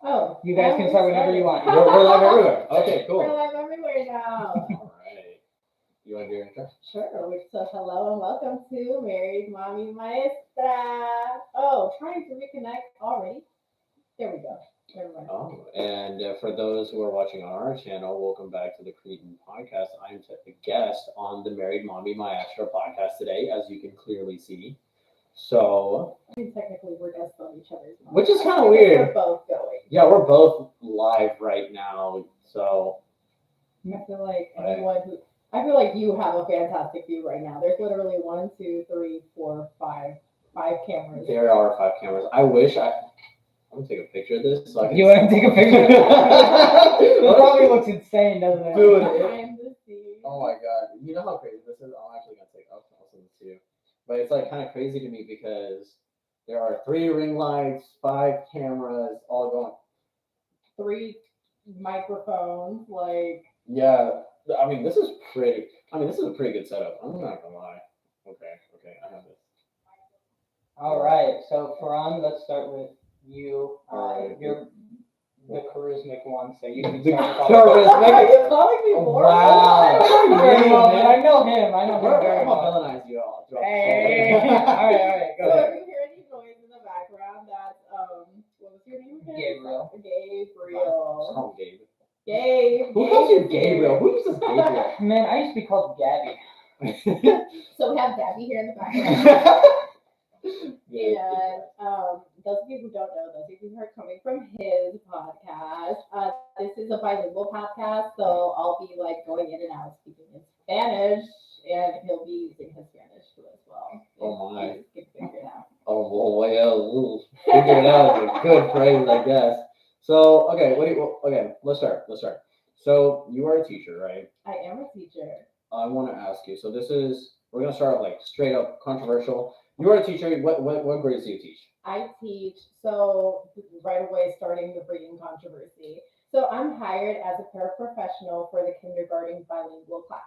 Oh, You guys can start whenever you want. We're live everywhere. Okay, We're cool. live everywhere now. All right. You want to do your intro? Sure. So hello and welcome to Married.Mommy.Maestra. Oh, trying to reconnect already. There we go. Never mind. Oh, and for those who are watching on our channel, welcome back to the Cretan Podcast. I'm the guest on the Married.Mommy.Maestra podcast today, as you can clearly see. So, I mean, technically, we're guests on each other's. which is kind of We're weird. both going. Yeah, we're both live right now. So, I feel like I feel like you have a fantastic view right now. There's literally 1, 2, 3, 4, 5 cameras. there are 5 cameras. I'm gonna take a picture of this so I can. You want to take a picture? It probably looks insane, doesn't it? Dude, Behind the scenes. oh my god. You know how crazy this is? I'm actually gonna take I'll send this to you. But it's like kind of crazy to me because there are 3 ring lights, 5 cameras, all going. 3 microphones, like. Yeah, I mean this is a pretty good setup. I'm not gonna lie. Okay, I have this. All right. So, Faran, let's start with you. Alright. You're the charismatic one, so you can The start. charismatic- Are you calling me boring? Wow. I know very well, Man. man. I know him. I know him I'm very gonna well. villainize you all. Hey. All right. Go So ahead. if you hear any noise in the background, that's what was your name again? Gabriel. Just call me Gabe. Gabe. Who calls you Gabe is here. Gabriel? Who uses Gabriel? Man, I used to be called Gabby. So we have Gabby here in the background. Yeah. And those of you who don't know, those of you who are coming from his podcast, this is a bilingual podcast, so I'll be like going in and out speaking in Spanish, and he'll be using his Spanish too as well. Oh my. If you can figure it out. Oh well, figure it out. It's a good phrase, I guess. So okay, okay, let's start. So you are a teacher, right? I am a teacher. I want to ask you. So we're gonna start like straight up controversial. You are a teacher. What grades do you teach? I teach, so right away starting the freaking controversy. So I'm hired as a paraprofessional for the kindergarten bilingual class.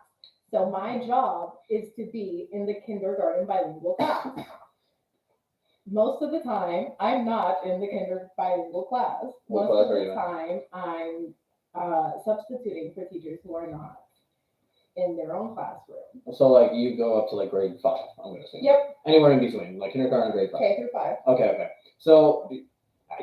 So my job is to be in the kindergarten bilingual class. Most of the time, I'm not in the kindergarten bilingual class. What Most class of are the you in? time, I'm substituting for teachers who are not in their own classroom. So like you go up to like grade 5. I'm gonna say. Yep, Anywhere in between, like kindergarten, grade 5. K through 5. Okay. So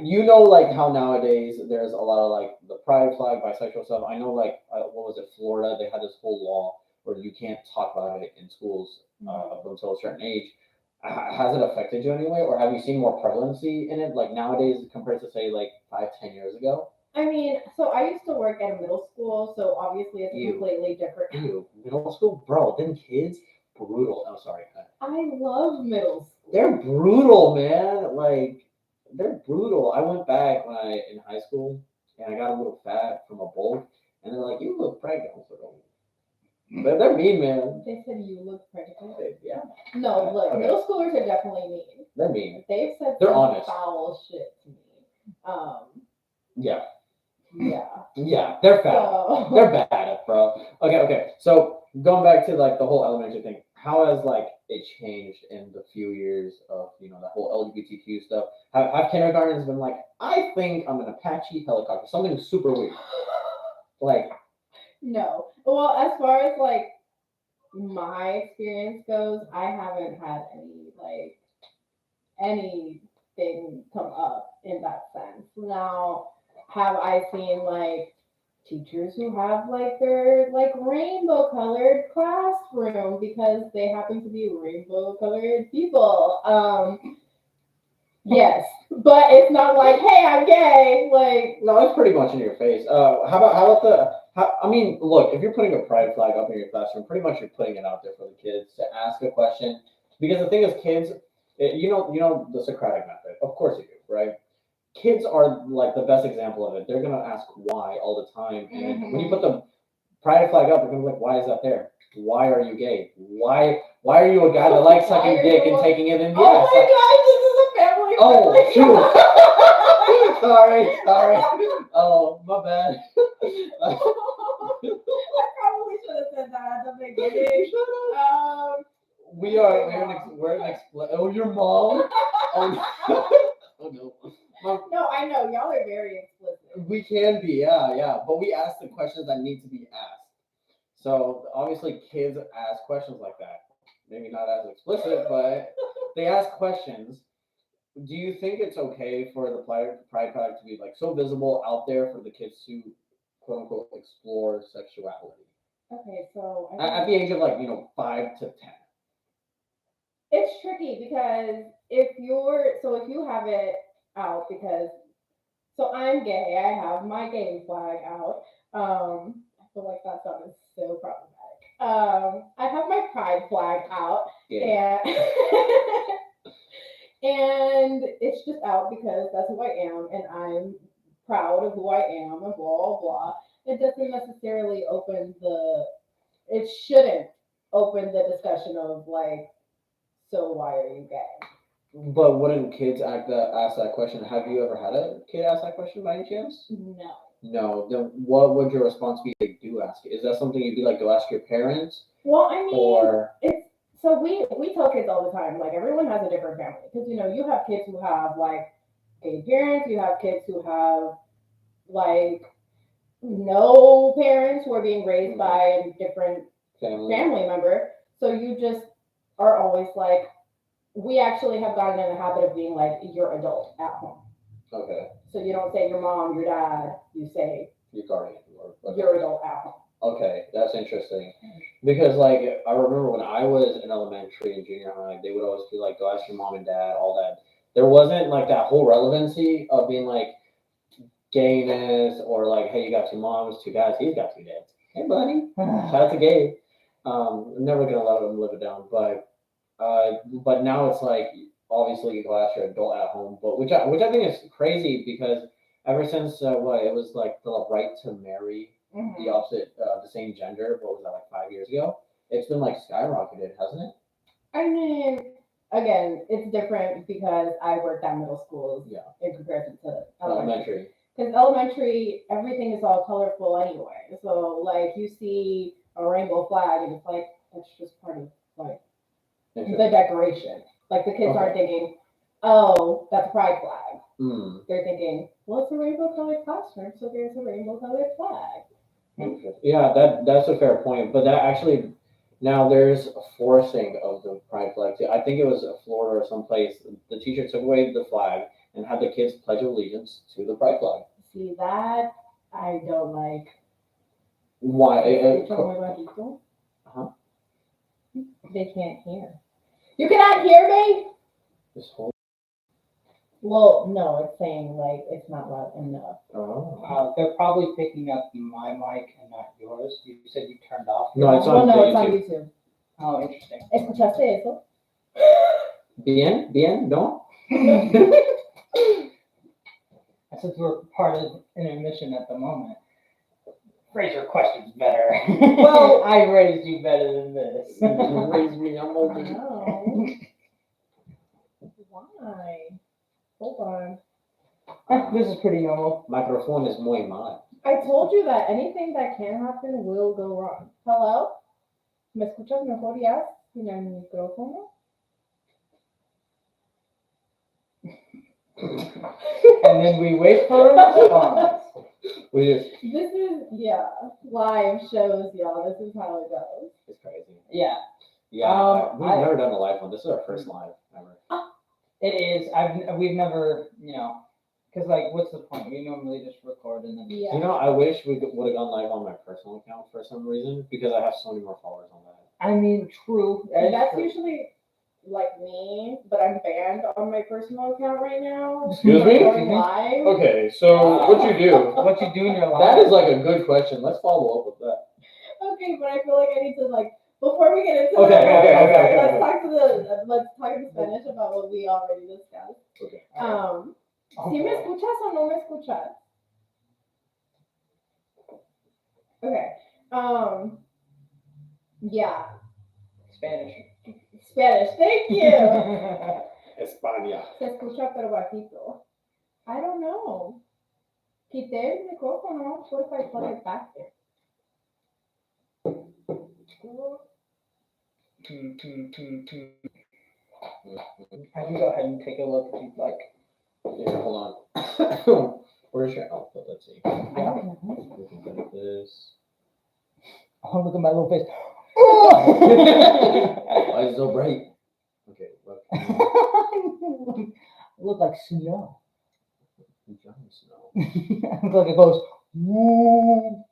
you know, like how nowadays there's a lot of like the pride flag, bisexual stuff. I know, like what was it, Florida? They had this whole law where you can't talk about it in schools up until a certain age. Has it affected you anyway, or have you seen more prevalency in it, like nowadays compared to say like 5-10 years ago? I mean, so I used to work at a middle school, so obviously it's Ew. completely different. Ew, middle school, bro. Them kids, brutal. I'm sorry. I love middle school. They're brutal, man. Like they're brutal. I went back in high school and I got a little fat from a bulk, and they're like, "You look pregnant." I was like, "Oh." But they're mean, man. They said you look pregnant. Yeah, No, look, Okay. middle schoolers are definitely mean. they're mean. They've said They're some honest. foul shit to me. Yeah, Yeah. they're fat. So They're bad, bro. Okay. So going back to like the whole elementary thing, how has like it changed in the few years of the whole LGBTQ stuff? Have kindergartens been like, I think I'm an Apache helicopter, something super weird, like. no. Well, as far as like my experience goes, I haven't had anything come up in that sense. Now, have I seen like teachers who have like their like rainbow colored classroom because they happen to be rainbow colored people? Yes, but it's not like, hey, I'm gay. Like, No, it's pretty much in your face. I mean, look, if you're putting a pride flag up in your classroom, pretty much you're putting it out there for the kids to ask a question. Because the thing is, kids, you know the Socratic method. Of course you do, right? Kids are like the best example of it. They're gonna ask why all the time, and when you put the pride flag up, they're gonna be like, why is that there? Why are you gay? Why are you a guy that likes Why sucking are dick you and a- taking it in? oh my god, this is a family. Oh, friendly shoot. Sorry. Oh, my bad. I probably should have said that at the beginning. We're an oh, your mom? Oh, oh no. No, I know y'all are very explicit. We can be, yeah. But we ask the questions that need to be asked. So obviously kids ask questions like that. Maybe not as explicit, but they ask questions. Do you think it's okay for the pride flag to be like so visible out there for the kids to quote unquote explore sexuality Okay, so at the age of like 5 to 10? it's tricky because if you have it out because so I'm gay, I have my gay flag out. I feel like that sounded so problematic. I have my pride flag out, Yeah. and and it's just out because that's who I am, and I'm proud of who I am, and blah blah blah. It doesn't necessarily open the. It shouldn't open the discussion of like, so why are you gay? But wouldn't kids ask that question? Have you ever had a kid ask that question by any chance? No. No. Then what would your response be if they do ask it? Is that something you'd be like, go ask your parents? Well, I mean, Or it's so we tell kids all the time, like everyone has a different family because you have kids who have like gay parents, you have kids who have like no parents who are being raised by a different family member. So you just are always like, we actually have gotten in the habit of being like, you're adult at home. Okay. So you don't say your mom, your dad, you say Your guardian or you're adult at home. Okay, that's interesting. Because like I remember when I was in elementary and junior high, they would always be like, "Go ask your mom and dad," all that. There wasn't like that whole relevancy of being like gayness or like, "Hey, you got two moms, two dads. He's got two dads. Hey, buddy, shout out to Gabe." I'm never gonna let him live it down, but now it's like obviously you go ask your adult at home, but which I think is crazy because ever since what it was like the right to marry the opposite, the same gender. What was that, like 5 years ago? It's been like skyrocketed, hasn't it? I mean, again, it's different because I worked at middle schools Yeah. in comparison to elementary. Elementary. Because elementary, everything is all colorful anyway. So like you see a rainbow flag, and it's like that's just part of like the decoration. Like the kids aren't thinking, oh, that's a pride flag. They're thinking, well, it's a rainbow colored classroom, so there's a rainbow colored flag. Yeah, that's a fair point. But that actually now there's a forcing of the pride flag too. I think it was Florida or someplace. The teacher took away the flag and had the kids pledge allegiance to the pride flag. See that I don't like. Why? Huh? They can't hear. You cannot hear me? This whole. Well, no, it's saying like it's not loud enough. Oh. They're probably picking up my mic and not yours. You said you turned off. No, it's on it's on YouTube. Oh, interesting. ¿Escuchaste eso? Bien, no. Since we're part of an admission at the moment, phrase your questions better. Well, I raised you better than this. You raised me. I'm old. No. Why? Hold on. This is pretty normal. Microphone is muy mal. I told you that anything that can happen will go wrong. Hello? ¿Me escuchas mejor ya sin el micrófono? And then we wait for a response. This is, live shows, y'all. This is how it goes. It's crazy. Yeah. Yeah, we've never done a live one. This is our first live ever. It is. We've never, because like, what's the point? We normally just record and then. Yeah. I wish we would have gone live on my personal account for some reason because I have so many more followers on that. I mean, true. That's usually like me, but I'm banned on my personal account right now. Excuse me? Going live. Okay, so what you do? What you do in your life? That is like a good question. Let's follow up with that. Okay, but I feel like I need to like before we get into Okay, that. okay. Let's talk in Spanish about what we already discussed. Okay. ¿Sí me escuchas o no me escuchas? Okay. Yeah. Spanish. Thank you. España. Se escucha pero bajito. I don't know. Quité el micrófono. What if I put it back there? I can go ahead and take a look if you'd like. Yeah, hold on. Where's your output? Let's see. Yeah. We can put this. Oh, look at my little face. Why is it so bright? Okay, look. Look like snow. Jon Snow. Look like it goes. Woo.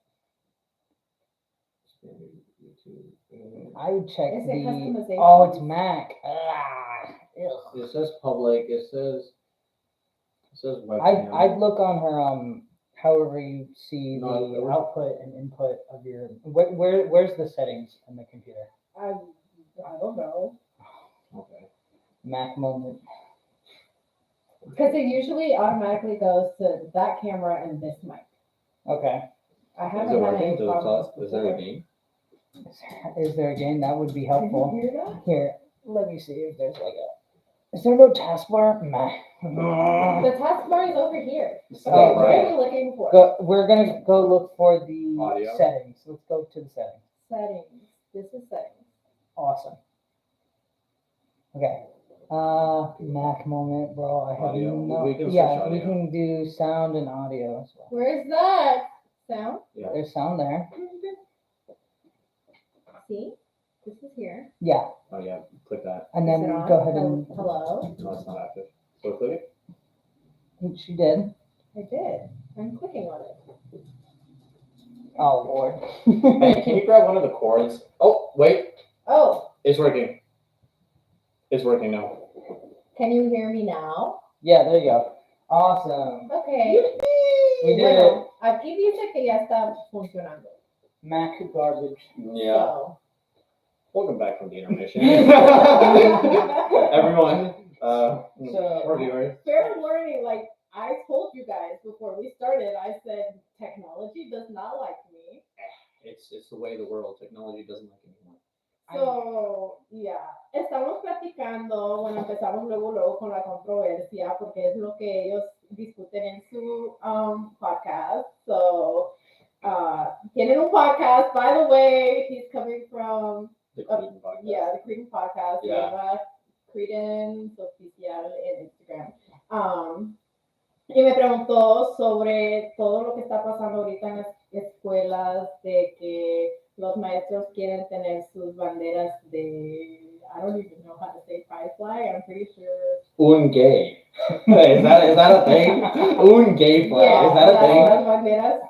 I would check Is it the. customization? Oh, it's Mac. Ah, ugh. It says public. It says webcam. I'd look on her however you see No, the it would- output and input of your where's the settings on the computer? I don't know. Okay. Mac moment. Because it usually automatically goes to that camera and this mic. Okay. I Is haven't it had working? any Does it problems tell- Is there a before. game? Is there a game that would be Did helpful? you hear that? Here, let me see if there's like a. Is there no taskbar? Nah. The taskbar is over here. Oh, Okay, what right. are you looking for? We're gonna go look for the Audio? settings. Let's go to the settings. Settings. This is settings. Awesome. Okay. Mac moment, bro. I have Audio. no. We can switch Yeah, we audio. can do sound and audio as well. Where's that sound? Yeah. There's sound there. See? This is here. Yeah, Oh yeah. Click that. and Is then it on? go ahead and. Hello? No, it's not active. So click it. She did. I did. I'm clicking on it. Oh Lord. Hey, can you grab one of the cords? Oh wait, Oh, it's working. It's working now. can you hear me now? Yeah, there you go. Awesome. Okay. We did it. Bueno, aquí dice que ya está funcionando. Mac garbage. Yeah. So. Welcome back from the intermission. Everyone, or viewers. Fair warning, like I told you guys before we started, I said technology does not like me. It's the way of the world. Technology doesn't like anyone. So, yeah, estamos platicando, bueno, empezamos luego con la controversia, porque es lo que ellos discuten en su podcast. So, tienen un podcast, by the way, he's coming from, The Cretan podcast. yeah, the Cretan podcast, Yeah. Cretan Oficial en Instagram. Y me preguntó sobre todo lo que está pasando ahorita en las escuelas, de que los maestros quieren tener sus banderas de, I don't even know how to say pride flag, I'm pretty sure. Un gay. is that a thing? Un gay flag. Yeah, Is that a thing? las banderas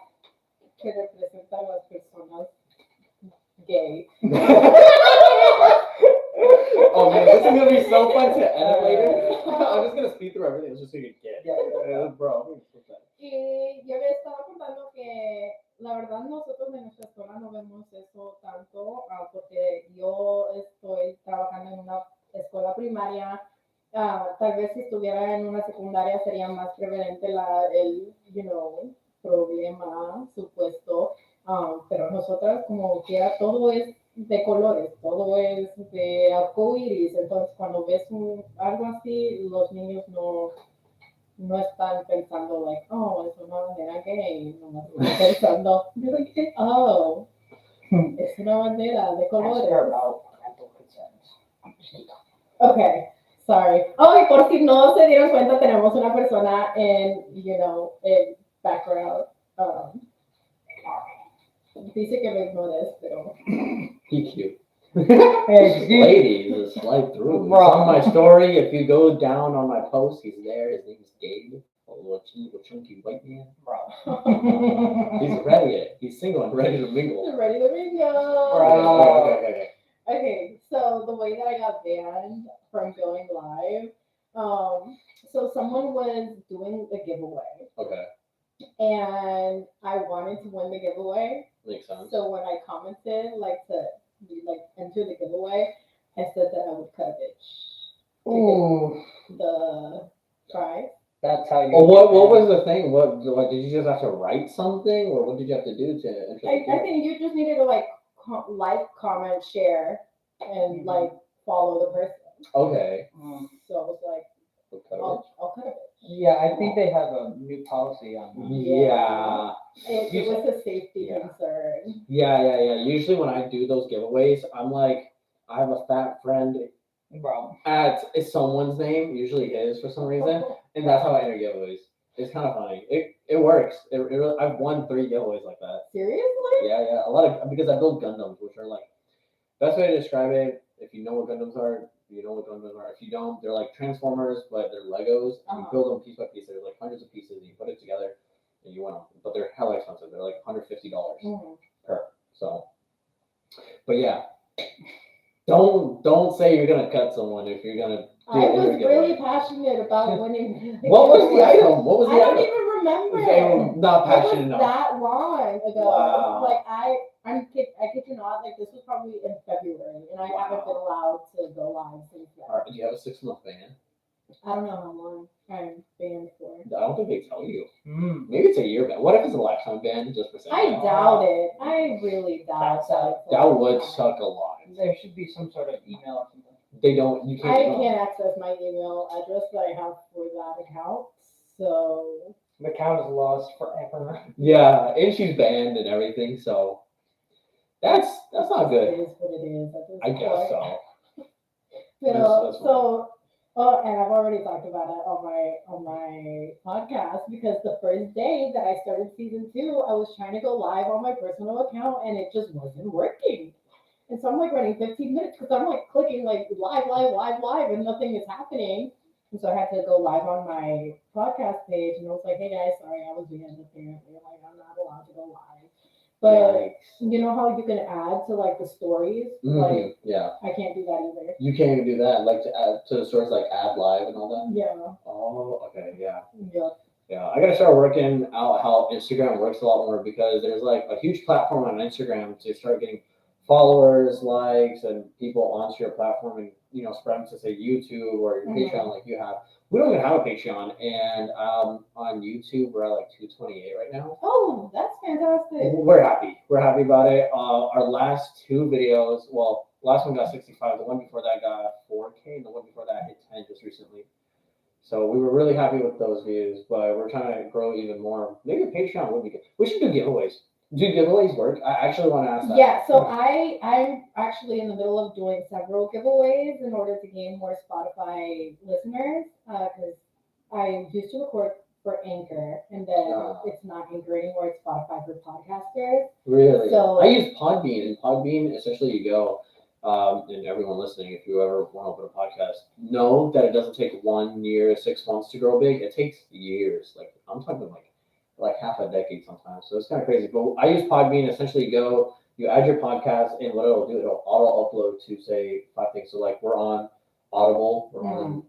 que representan las personas gay. Oh man, this is gonna be so fun to edit later. I'm just gonna speed through everything just so you can get. Yeah. Bro. Y yo le estaba contando que la verdad nosotros en nuestra escuela no vemos eso tanto, porque yo estoy trabajando en una escuela primaria. Tal vez si estuviera en una secundaria sería más prevalente el problema supuesto. Pero nosotras como quiera todo es de colores, todo es de arcoíris. Entonces cuando ves algo así, los niños no están pensando, like, oh, es una bandera gay, no están pensando, they're like, oh, es una bandera de colores. Okay, sorry. Oh, y por si no se dieron cuenta, tenemos una persona en, el background. Dice que lo ignores, pero... He cute. Hey, Ladies, slide through. It's Bro. on my story. If you go down on my post, he's there. His name is Gabe. A little chunky white man. He's ready. He's single and ready to mingle. Ready to mingle. Bro. Okay, so the way that I got banned from going live, so someone was doing a giveaway, Okay. and I wanted to win the giveaway. Makes sense. So when I commented, enter the giveaway, I said that I would cut a bitch. Ooh, The prize. that's how you. Oh, what was the thing? What did you just have to write something, or what did you have to do to enter the I giveaway? think you just needed to like, comment, share, and like follow the person. Okay. So I was like, We'll cut it. I'll cut a bitch. Yeah, I think they have a new policy on that. Yeah. It was a safety Yeah. concern. Yeah. Usually when I do those giveaways, I'm like, I have a fat friend Bro. at someone's name, usually his for some reason, and that's how I enter giveaways. It's kind of funny. It works. I've won 3 giveaways like that. Seriously? Yeah. A lot of because I build Gundams, which are like best way to describe it. If you know what Gundams are, you know what Gundams are. If you don't, they're like Transformers, but they're Legos. And you build them piece by piece. There's like hundreds of pieces, and you put it together, and you win them. But they're hella expensive. They're like $150 per. So, but yeah, don't say you're gonna cut someone if you're gonna. I was really passionate about winning. What was the item? What was the I don't item? even remember. Okay, not passionate It was enough. that long ago. Wow. Like I kid you not, like this was probably in February, and I haven't been allowed to go live since then. All right, do you have a 6-month ban? I don't know how long I'm banned for. I don't think they tell you. Maybe it's a year ban. What if it's a lifetime ban just for saying? I doubt it. I really doubt that. That would suck a lot. There should be some sort of email or something. They don't. You can't. I can't access my email address that I have for that account, so The account is lost forever. Yeah, and she's banned and everything, so that's not it good. is what it is. At this I guess point. so. You That's know, fine. so and I've already talked about it on my podcast because the first day that I started season 2, I was trying to go live on my personal account and it just wasn't working. And so I'm like running 15 minutes because I'm like clicking like live and nothing is happening. And so I had to go live on my podcast page and I was like, hey guys, sorry, I was banned apparently. Like I'm not allowed to go live. But Yikes. you know how you can add to like the stories? Like Yeah, I can't do that either. you can't even do that. Like to add to the source, like add live and all that. Yeah. Oh, okay, yeah. Yeah. Yeah, I gotta start working out how Instagram works a lot more because there's like a huge platform on Instagram to start getting followers, likes, and people onto your platform and spread them to say YouTube or your Patreon like you have. We don't even have a Patreon, and on YouTube we're at like 228 right now. Oh, that's fantastic. We're happy. We're happy about it. Our last 2 videos, well, last one got 65. The one before that got 4K, and the one before that hit 10 just recently. So we were really happy with those views, but we're trying to grow even more. Maybe a Patreon would be good. We should do giveaways. Do giveaways work? I actually want to ask that. Yeah, so I'm actually in the middle of doing several giveaways in order to gain more Spotify listeners because I used to record for Anchor and then it's not Anchor anymore, it's Spotify for podcasters. Really? So I use Podbean, and Podbean, essentially you go, and everyone listening, if you ever want to open a podcast, know that it doesn't take 1 year, 6 months to grow big. It takes years. Like I'm talking like half a decade sometimes. So it's kind of crazy. But I use Podbean. Essentially, you add your podcast, and what it'll do, it'll auto upload to say 5 things. So like we're on Audible, we're on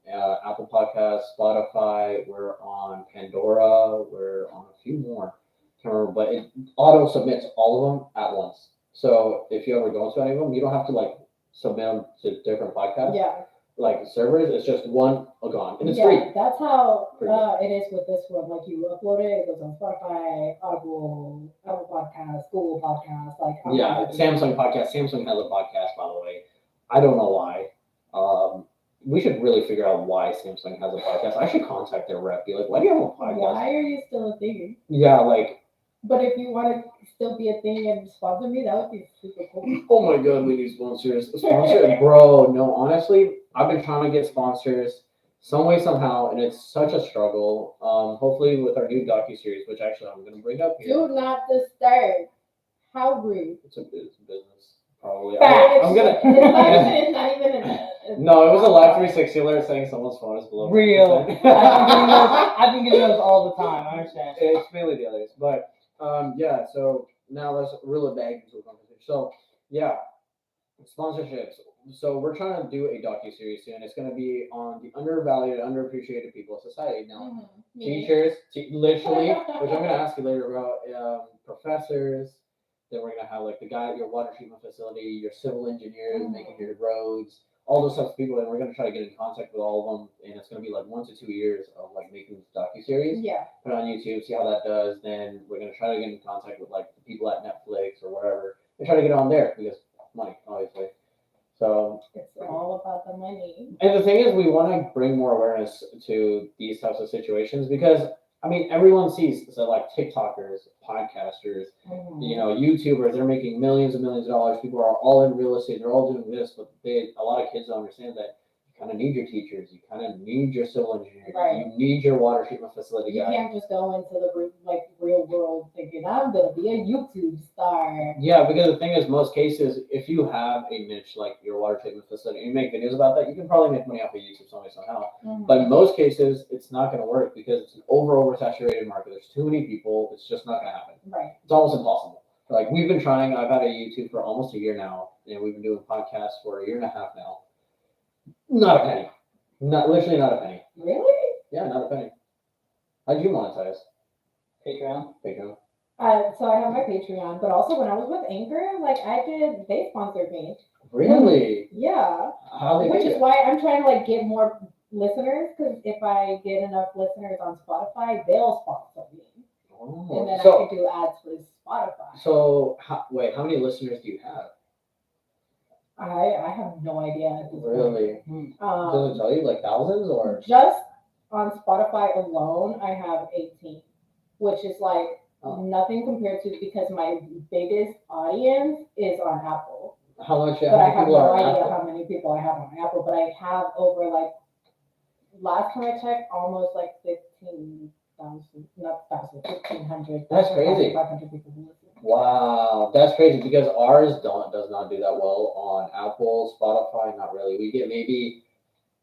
Apple Podcasts, Spotify, we're on Pandora, we're on a few more. Can't remember, but it auto submits all of them at once. So if you ever go into any of them, you don't have to like submit them to different podcasts. Yeah. Like servers, it's just one gone, and it's yeah, free. That's how it is with this one. Like you upload it, it goes on Spotify, Audible, Apple Podcasts, Google Podcasts. Like Samsung podcast. Samsung has a podcast, by the way. I don't know why. We should really figure out why Samsung has a podcast. I should contact their rep. Be like, why do you have a podcast? Why are you still a thing? Yeah, like. But if you want to still be a thing and sponsor me, that would be super cool. Oh my god, we need sponsors. Bro, no, honestly, I've been trying to get sponsors some way, somehow, and it's such a struggle. Hopefully with our new docuseries, which actually I'm going to bring up here. Do not disturb. How rude. It's a business, probably. I'm going to. It's not even No, it was a live 360 alert saying someone's phone is below. Real. I've been getting those all the time. I understand. It's mainly the others, but yeah. So now let's reel it back into a conversation. So yeah, sponsorships. So we're trying to do a docuseries soon. It's going to be on the undervalued, underappreciated people of society. Now, teachers, literally, which I'm going to ask you later about professors. Then we're going to have like the guy at your water treatment facility, your civil engineers making your roads, all those types of people. And we're going to try to get in contact with all of them. And it's going to be like 1 to 2 years of like making this docuseries. Yeah. Put it on YouTube, see how that does. Then we're going to try to get in contact with like the people at Netflix or wherever and try to get on there because money, obviously. So it's all about the money. And the thing is, we want to bring more awareness to these types of situations because I mean, everyone sees so like TikTokers, podcasters, YouTubers. They're making millions and millions of dollars. People are all in real estate. They're all doing this, but a lot of kids don't understand that you kind of need your teachers. You kind of need your civil engineers. Right. You need your water treatment facility You guy. can't just go into the real world thinking I'm gonna be a YouTube star. Yeah, because the thing is, most cases, if you have a niche like your water treatment facility and you make videos about that, you can probably make money off of YouTube somehow. Mhm. But in most cases, it's not going to work because it's an oversaturated market. There's too many people. It's just not going to happen. Right. It's almost impossible. Like we've been trying. I've had a YouTube for almost a year now, and we've been doing podcasts for a year and a half now. Not a penny. Literally not a penny. Really? Yeah, not a penny. How'd you monetize? Patreon. Patreon. So I have my Patreon, but also when I was with Anchor, like they sponsored me. Really? Yeah. How they Which pay is you? why I'm trying to like get more listeners, because if I get enough listeners on Spotify, they'll sponsor me, and then I So, could do ads for Spotify. so wait, how many listeners do you have? I have no idea at this point. Really? Does it tell you like thousands or? Just on Spotify alone, I have 18, which is like nothing compared to, because my biggest audience is on Apple. How much? But How I many have people no are on idea Apple? how many people I have on Apple, but I have over like, last time I checked, almost like 15,000, not 1,500. That's crazy. 500 people who listen. Wow, that's crazy because ours does not do that well on Apple, Spotify. Not really. We get maybe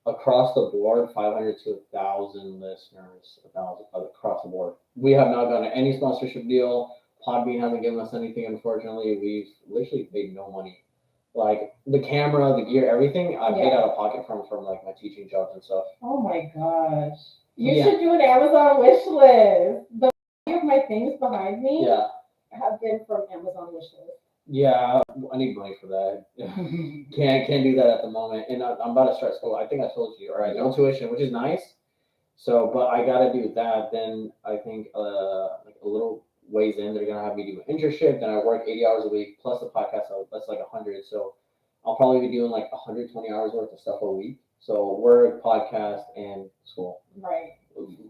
across the board 500 to 1,000 listeners, 1,000 across the board. We have not gotten any sponsorship deal. Podbean hasn't given us anything, unfortunately. We've literally paid no money. Like the camera, the gear, everything, I paid out of pocket from like my teaching jobs and stuff. Oh my gosh. You Yeah. should do an Amazon wish list. The majority of my things behind me Yeah, have been from Amazon wish list. yeah, I need money for that. Can't do that at the moment, and I'm about to start school. I think I told you, all right, no tuition, which is nice. So, but I gotta do that. Then I think like a little ways in, they're gonna have me do an internship. Then I work 80 hours a week plus the podcast. So that's like 100. So I'll probably be doing like 120 hours worth of stuff a week. So work, podcast, and school. Right.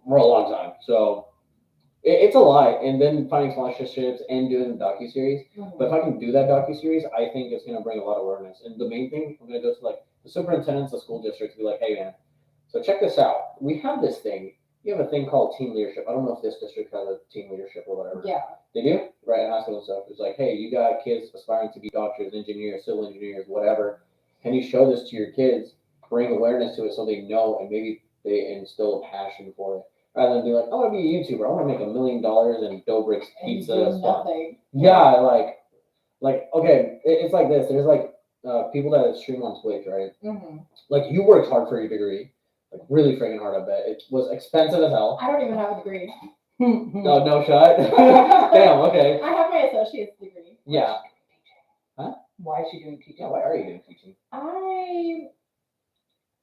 For a long time. So it's a lot. And then finding sponsorships and doing the docuseries. Mhm. But if I can do that docuseries, I think it's gonna bring a lot of awareness. And the main thing, I'm gonna go to like the superintendents of school districts, be like, hey man, so check this out. We have this thing. You have a thing called team leadership. I don't know if this district has a team leadership or whatever. Yeah. They do? Right, in high school and stuff. It's like, hey, you got kids aspiring to be doctors, engineers, civil engineers, whatever. Can you show this to your kids? Bring awareness to it so they know, and maybe they instill a passion for it. Rather than be like, I want to be a YouTuber. I want to make $1 million and Dobrik's And pizza do spot. nothing. Yeah, like okay, it's like this. There's like people that stream on Twitch, right? Mhm. Like you worked hard for your degree, like really freaking hard. I bet it was expensive as hell. I don't even have a degree. No shot. Damn. Okay. I have my associate's degree. Yeah. Why is she doing teaching? Yeah. Why are you doing teaching? I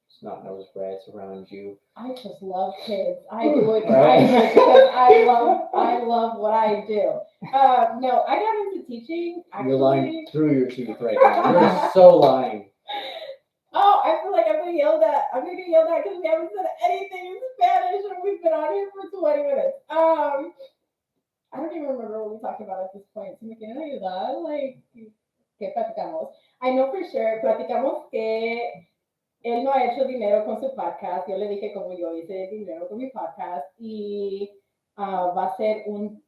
Snot nose brats around you. just love kids. I do it Right. because I love what I do. No, I got into teaching actually. You're lying through your teeth right now. You're so lying. Oh, I feel like I'm gonna get yelled at because we haven't said anything in Spanish and we've been on here for 20 minutes. I don't even remember what we talked about at this point. ¿Me quieren ayudar? Like, ¿qué platicamos? I know for sure, platicamos que él no ha hecho dinero con su podcast. Yo le dije como yo hice dinero con mi podcast y va a ser un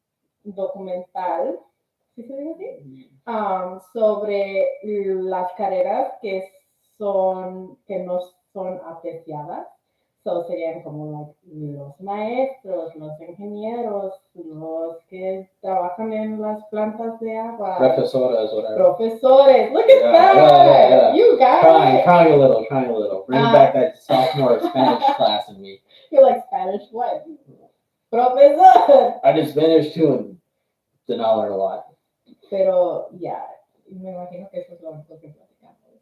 documental, ¿sí se dice así? Sobre las carreras que no son apreciadas. So serían como los maestros, los ingenieros, los que trabajan en las plantas de agua. Profesoras, whatever. Profesores. Look at Yeah, that. yeah. You got it. Trying a little. Bring back that sophomore Spanish class in me. You're like Spanish what? Profesor. I did Spanish too, and did not learn a lot. Pero, yeah, me imagino que eso es lo que platicamos.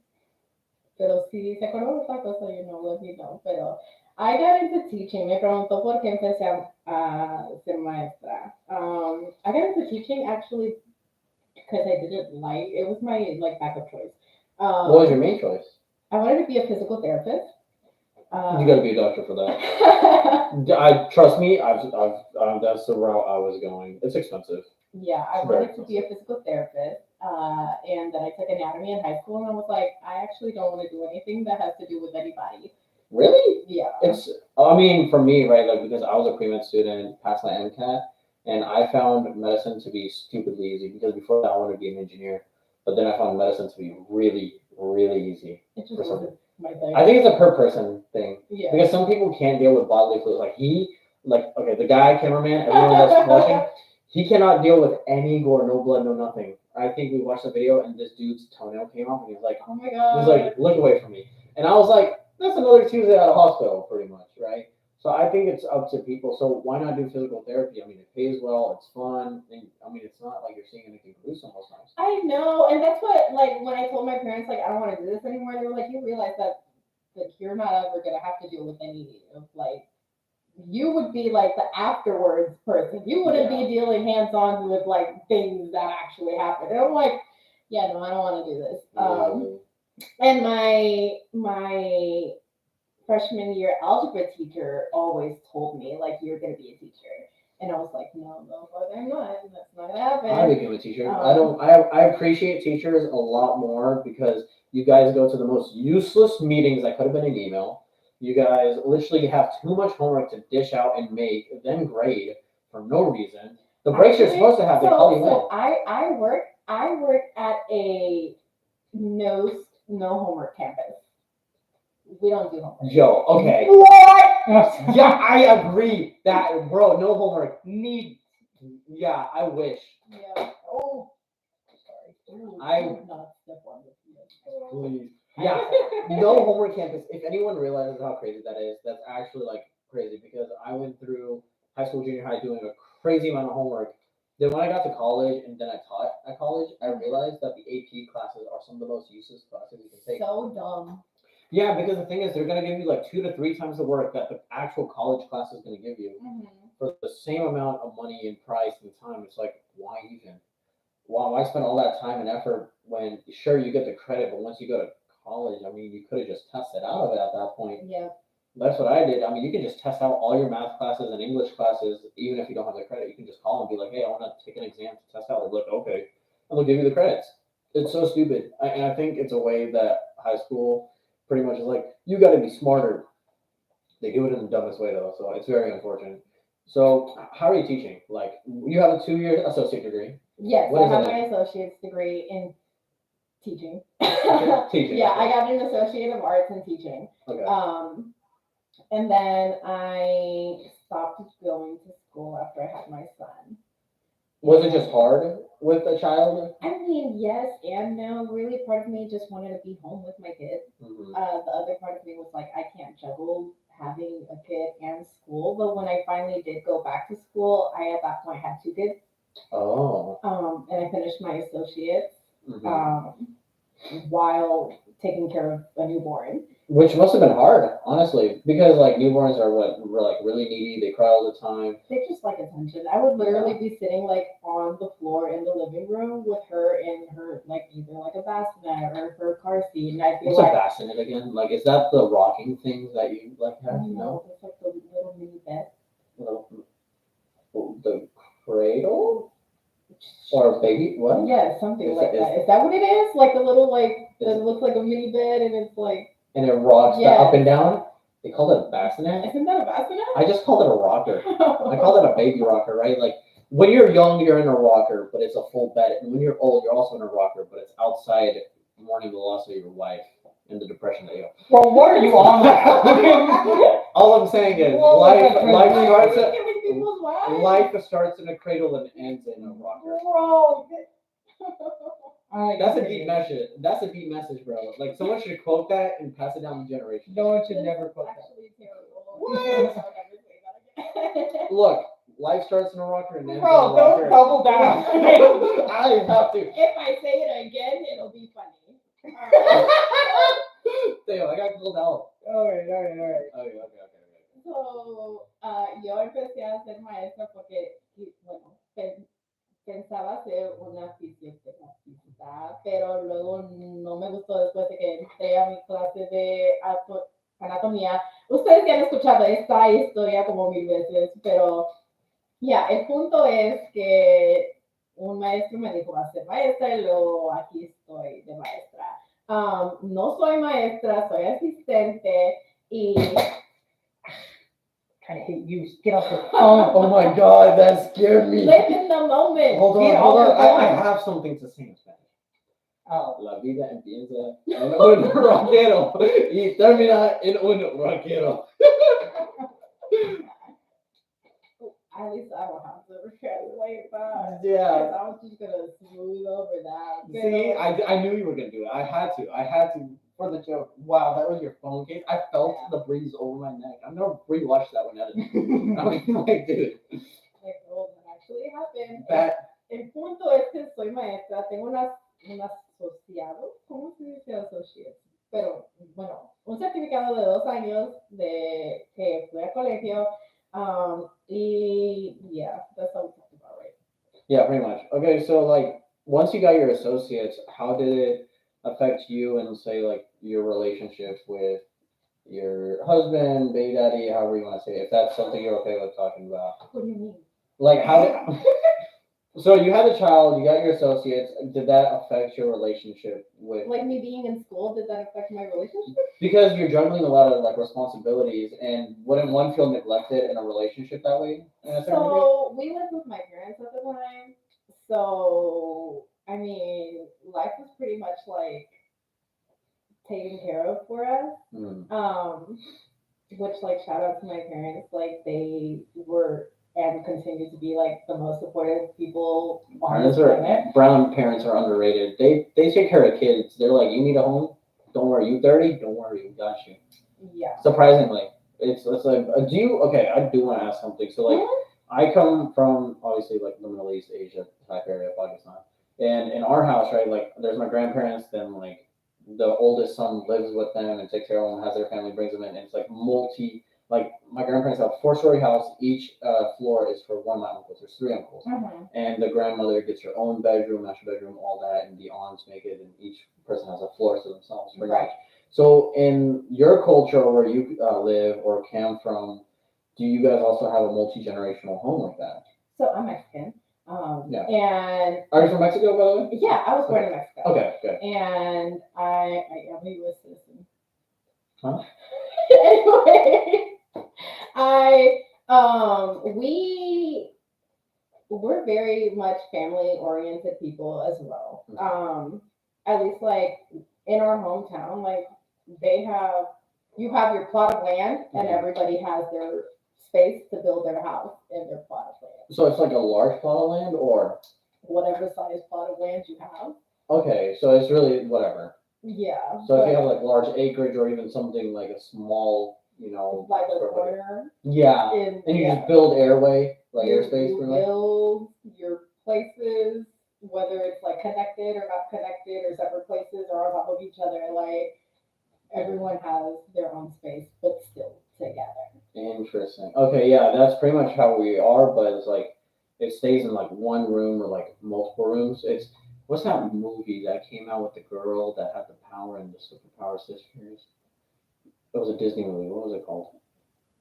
Pero si se acuerdan de otra cosa, let me know. Pero I got into teaching. Me preguntó por qué empecé a ser maestra. I got into teaching actually because I didn't like, it was my backup choice. What was your main choice? I wanted to be a physical therapist. You got to be a doctor for that. Trust me. That's the route I was going. It's expensive. Yeah, I wanted to be a physical therapist, and then I took anatomy in high school, and I was like, I actually don't want to do anything that has to do with anybody. Really? Yeah. It's, I mean, for me, right, like, because I was a pre-med student, passed my MCAT, and I found medicine to be stupidly easy, because before that I wanted to be an engineer, but then I found medicine to be really, really easy. It just for some- wasn't my thing. I think it's a per person thing, Yeah. because some people can't deal with bodily fluids. Okay, the guy, cameraman, everyone that's watching, he cannot deal with any gore, no blood, no nothing. I think we watched the video, and this dude's toenail came off, and he's like, Oh my god. look away from me. And I was like, that's another Tuesday at a hospital, pretty much, right? So I think it's up to people. So why not do physical therapy? I mean, it pays well, it's fun, and I mean, it's not like you're seeing anything gruesome most times. I know, and that's what, like, when I told my parents, like, I don't want to do this anymore, they were like, you realize that, like, you're not ever gonna have to deal with any of, like, you would be like the afterwards person. You wouldn't be dealing hands-on with like things that actually happen. And I'm like, yeah, no, I don't want to do this. And my freshman year algebra teacher always told me, like, you're gonna be a teacher. And I was like, no, but I'm not. That's not gonna happen. I became a teacher. I appreciate teachers a lot more, because you guys go to the most useless meetings that could have been an email. You guys literally have too much homework to dish out and make, then grade for no reason. The breaks you're supposed to have, they call you in. So I work at a no homework campus. We don't do homework. Joe, okay. What? Yeah, I agree. That, bro, no homework. Yeah, I wish. Yeah. Oh, sorry. Ooh, I- do not step on this. Please. Yeah, no homework campus. If anyone realizes how crazy that is, that's actually like crazy, because I went through high school, junior high doing a crazy amount of homework. Then when I got to college and then I taught at college, I realized that the AP classes are some of the most useless classes you can take. So dumb. Yeah, because the thing is, they're gonna give you like 2 to 3 times the work that the actual college class is gonna give you for the same amount of money and price and time. It's like, why even? Why spend all that time and effort when, sure, you get the credit, but once you go to college, I mean, you could have just tested out of it at that point. Yeah. That's what I did. I mean, you can just test out all your math classes and English classes, even if you don't have the credit. You can just call and be like, hey, I want to take an exam to test out. They're like, okay, and they'll give you the credits. It's so stupid. And I think it's a way that high school pretty much is like, you got to be smarter. They do it in the dumbest way, though, so it's very unfortunate. So how are you teaching? Like, you have a 2-year associate degree. Yes, What I is have it? my associate's degree in teaching. Teaching. Yeah, I got an associate of arts in teaching. Okay. And then I stopped going to school after I had my son. Was it just hard with a child? I mean, yes and no. Really, part of me just wanted to be home with my kid. Mm-hmm. The other part of me was like, I can't juggle having a kid and school. But when I finally did go back to school, I at that point had 2 kids. Oh. And I finished my associates Mm-hmm. while taking care of a newborn. Which must have been hard, honestly, because like newborns are like really needy. They cry all the time. They just like attention. I would literally be sitting like on the floor in the living room with her in her like either like a bassinet or her car seat, and I'd be What's like, a bassinet again? Like, is that the rocking thing that you like have? no, it's like the little mini bed. The cradle or baby? What? Yeah, something Is like it- that. Is that what it is? Like the little like Is that it- looks like a mini bed, and it's like. And it rocks the Yes. up and down. They call it a bassinet. Isn't that a bassinet? I just called it a rocker. I call it a baby rocker, right? Like when you're young, you're in a rocker, but it's a full bed. And when you're old, you're also in a rocker, but it's outside mourning the loss of your wife and the depression that you have. Well, what are you on? All I'm saying is Well, life that's starts Giving people's lives. life starts in a cradle and ends in a rocker. Bro. That's a deep message. That's a deep message, bro. Like someone should quote that and pass it down the generation. No one should never put that. Actually terrible. What? What? Look, life starts in a rocker and ends Bro, in a rocker. don't double down. I have to. If I say it again, it'll be funny. Damn, I got called out. Alright. Okay. So, yo empecé a ser maestra porque, bueno, pensaba ser una fisioterapeuta, pero luego no me gustó después de que entré a mi clase de anatomía. Ustedes ya han escuchado esta historia como 1000 veces, pero ya, el punto es que un maestro me dijo, vas a ser maestra, y luego aquí estoy de maestra. No soy maestra, soy asistente, Y Trying to hit you. Get off the phone. Oh my God, that scared me. live in the moment. Hold Get on, hold off on. the I phone. have something to say in Spanish. Oh. La vida empieza en un rockero y termina en un rockero. At least I don't have to translate that. Yeah. I was just gonna smooth over that. See, I knew you were gonna do it. I had to for the joke. Wow, that was your phone case. I felt the breeze over my neck. I'm gonna rewatch that one edited. I'm like, dude, Like, well, that actually happened. that El punto es que soy maestra, tengo un asociado, ¿cómo se dice associate? Pero bueno, un certificado de 2 años de que fui a colegio, y yeah, that's all we talked about, right? yeah, pretty much. Okay, so like once you got your associates, how did it affect you and say like your relationships with your husband, baby daddy, however you want to say it, if that's something you're okay with talking about? What do you mean? Like how did so you had a child, you got your associates, did that affect your relationship with Like me being in school, did that affect my relationship? because you're juggling a lot of like responsibilities and wouldn't one feel neglected in a relationship that way in a certain degree? So we lived with my parents at the time. So I mean, life was pretty much like taken care of for us. Mm. Which like shout out to my parents, like they were and continue to be like the most supportive people on this planet. Brown parents are underrated. They take care of kids. They're like, you need a home? Don't worry, you 30? Don't worry, we got you. Yeah. Surprisingly. It's like do you okay, I do want to ask something. So like I come from obviously like the Middle East, Asia type area, Pakistan. And in our house, right, like there's my grandparents, then like the oldest son lives with them and takes care of them, has their family, brings them in, and it's like like my grandparents have a 4-story house. Each floor is for one of my uncles. There's 3 uncles, and the grandmother gets her own bedroom, master bedroom, all that, and the aunts make it, and each person has a floor to themselves, pretty much. So in your culture where you live or came from, do you guys also have a multi-generational home like that? So I'm Mexican. Yeah. And Are you from Mexico, by the way? yeah, I was born in Mexico. Okay, good. And I am a U.S. citizen. Huh? Anyway, we're very much family oriented people as well. At least like in our hometown, like you have your plot of land and everybody has their space to build their house in their plot of land. So it's like a large plot of land or whatever size plot of land you have. Okay, so it's really whatever. Yeah. So if you have like large acreage or even something like a small, like a corner. Yeah. And you just build airway, like airspace. You build your places, whether it's like connected or not connected or separate places or on top of each other. Like everyone has their own space, but still together. Interesting. Okay, yeah, that's pretty much how we are, but it's like it stays in like one room or like multiple rooms. It's what's that movie that came out with the girl that had the power and the superpower sisters? It was a Disney movie. What was it called?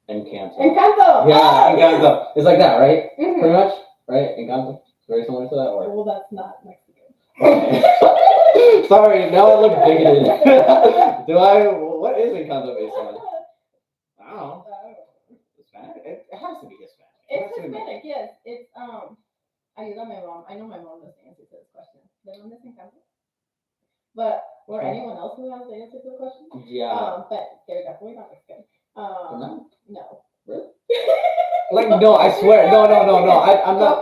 Encanto. Encanto. Yeah, Encanto. It's like that, right? Mm-hmm. Pretty much, right? Encanto. It's very similar to that, or? Well, that's not Mexican. Okay. Sorry, now I look bigoted. What is Encanto based on? I don't know. Hispanic? It has to be Hispanic. It's Hispanic, yes. It's ayúdame, mom. I know my mom knows the answer to this question. ¿De dónde es Encanto? But or anyone else who has the answer to the question? Yeah. But they're definitely not Mexican. No. Really? Like no, I swear. No. I'm not.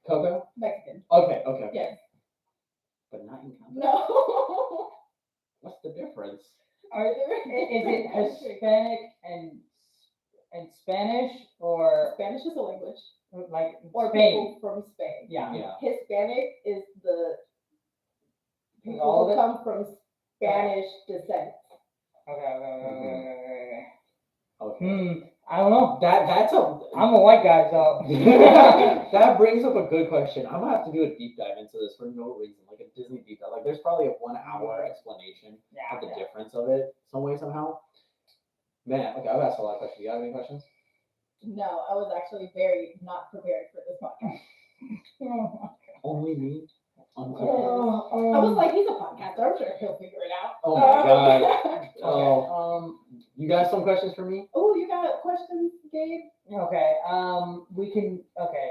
Coco? Mexican. Okay. Yes. But not Encanto. No. What's the difference? Is it Hispanic and Spanish or Spanish is a language. Like or Spain? People from Spain. Yeah. Hispanic is the people all who come from Spanish descent. Okay. I don't know. I'm a white guy, so that brings up a good question. I'm gonna have to do a deep dive into this for no reason, like a Disney deep dive. Like there's probably a 1-hour explanation of the difference of it, some way, somehow. Man, okay, I've asked a lot of questions. You have any questions? No, I was actually very not prepared for this podcast. Only me? I was like, he's a podcaster. I'm sure he'll figure it out. Oh my god. You got some questions for me? Oh, you got questions, Gabe? Okay. We can. Okay.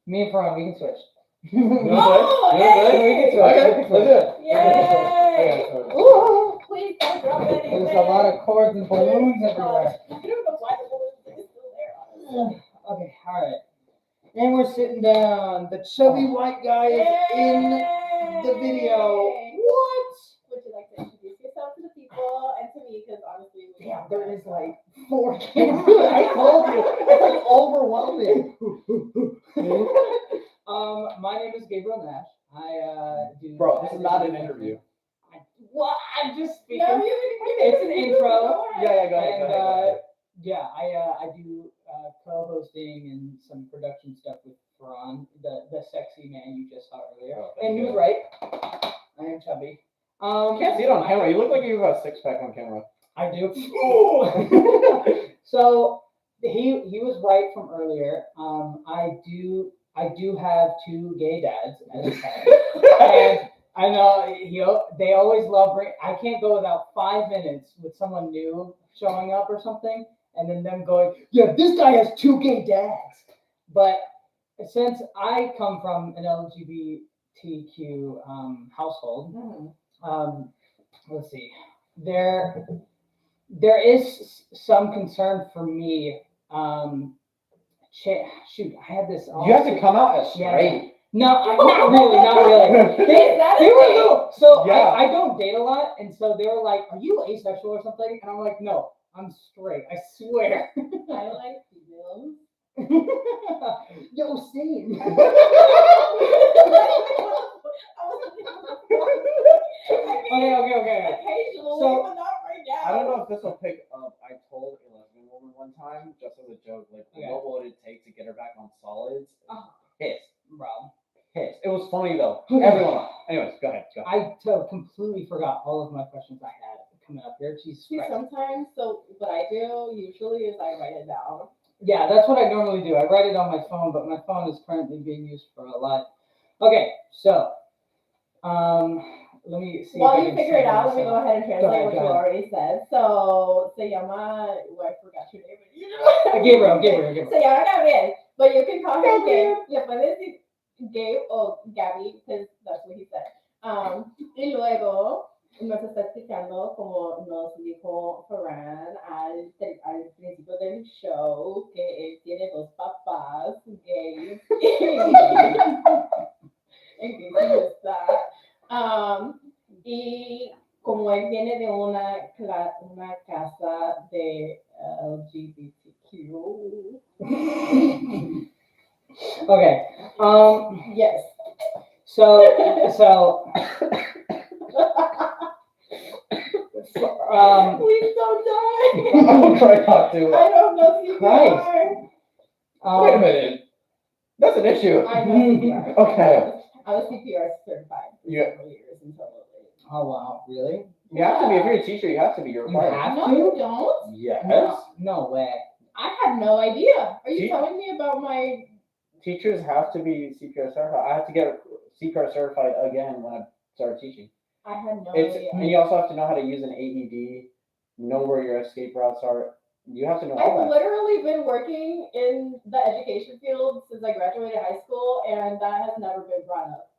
Me and Faran, we can switch. Oh, You want to hey! switch? Okay, let's do it. Yay! Okay. Ooh, please don't drop anything. There's a lot of cords and balloons everywhere. I don't know why the balloons are still there, honestly. Okay. All right. And we're sitting down. The chubby white guy is in the video. What? Would you like to introduce yourself to the people and to me? Because honestly, we Damn, there is like 4 cameras. I told you. It's like overwhelming. My name is Gabriel Nash. I do. Bro, this is not an interview. What? I'm just speaking. No, It's an intro. Yeah, go ahead. And Go ahead. yeah, I do co-hosting and some production stuff with Faran, the sexy man you just saw earlier. Oh, thank And he you. was right. I am chubby. You can't see it on camera. You look like you have a 6-pack on camera. I do. So he was right from earlier. I do have 2 gay dads as a parent. And I know they always love I can't go without 5 minutes with someone new showing up or something, and then them going, yeah, this guy has 2 gay dads. But since I come from an LGBTQ household, let's see, there is some concern for me. Shoot, I had this. You have to come out as straight. No, not really. They were a little. So Yeah. I don't date a lot, and so they were like, "Are you asexual or something?" And I'm like, "No, I'm straight. I swear." I like females. Yo, same. Okay. Occasionally, So- but not right now. I don't know if this will pick up. I told a lesbian woman one time, just as a joke, like, Okay. what would it take to get her back on solids? Oh. Pissed. Bro, Pissed. It was funny though. Okay. Everyone. Anyways, go ahead. I completely forgot all of my questions I had coming up here. Jesus See, Christ. sometimes, so what I do usually is I write it down. Yeah, that's what I normally do. I write it on my phone, but my phone is currently being used for a lot. Okay, so let me see. While if I you can figure it see out, let me myself. go ahead and translate what Go you ahead. already said. So, se llama, well, I forgot your name. Gabriel. Se llama Gabriel, but you can call him Gabe. Le puedes decir Gabe o Gabby, because that's what he said. Y luego nos está explicando, como nos dijo Ferran al principio del show, que él tiene 2 papás gays. En que sí está. Y como él viene de una casa de LGBTQ. Okay. Yes. So Please don't die. I'm trying not to. I don't know CPR. Wait a minute. That's an issue. I know CPR. Okay. I was CPR certified for Yeah. several years until lately. Oh wow, really? You have to be. If you're a teacher, you have to be. You're You required. have No, to? you don't. Yes. No way. I had no idea. Are you See? telling me about my? Teachers have to be CPR certified. I had to get CPR certified again when I started teaching. I had no It's idea. and you also have to know how to use an AED, know where your escape routes are. You have to know all I've that. literally been working in the education field since I graduated high school, and that has never been brought up.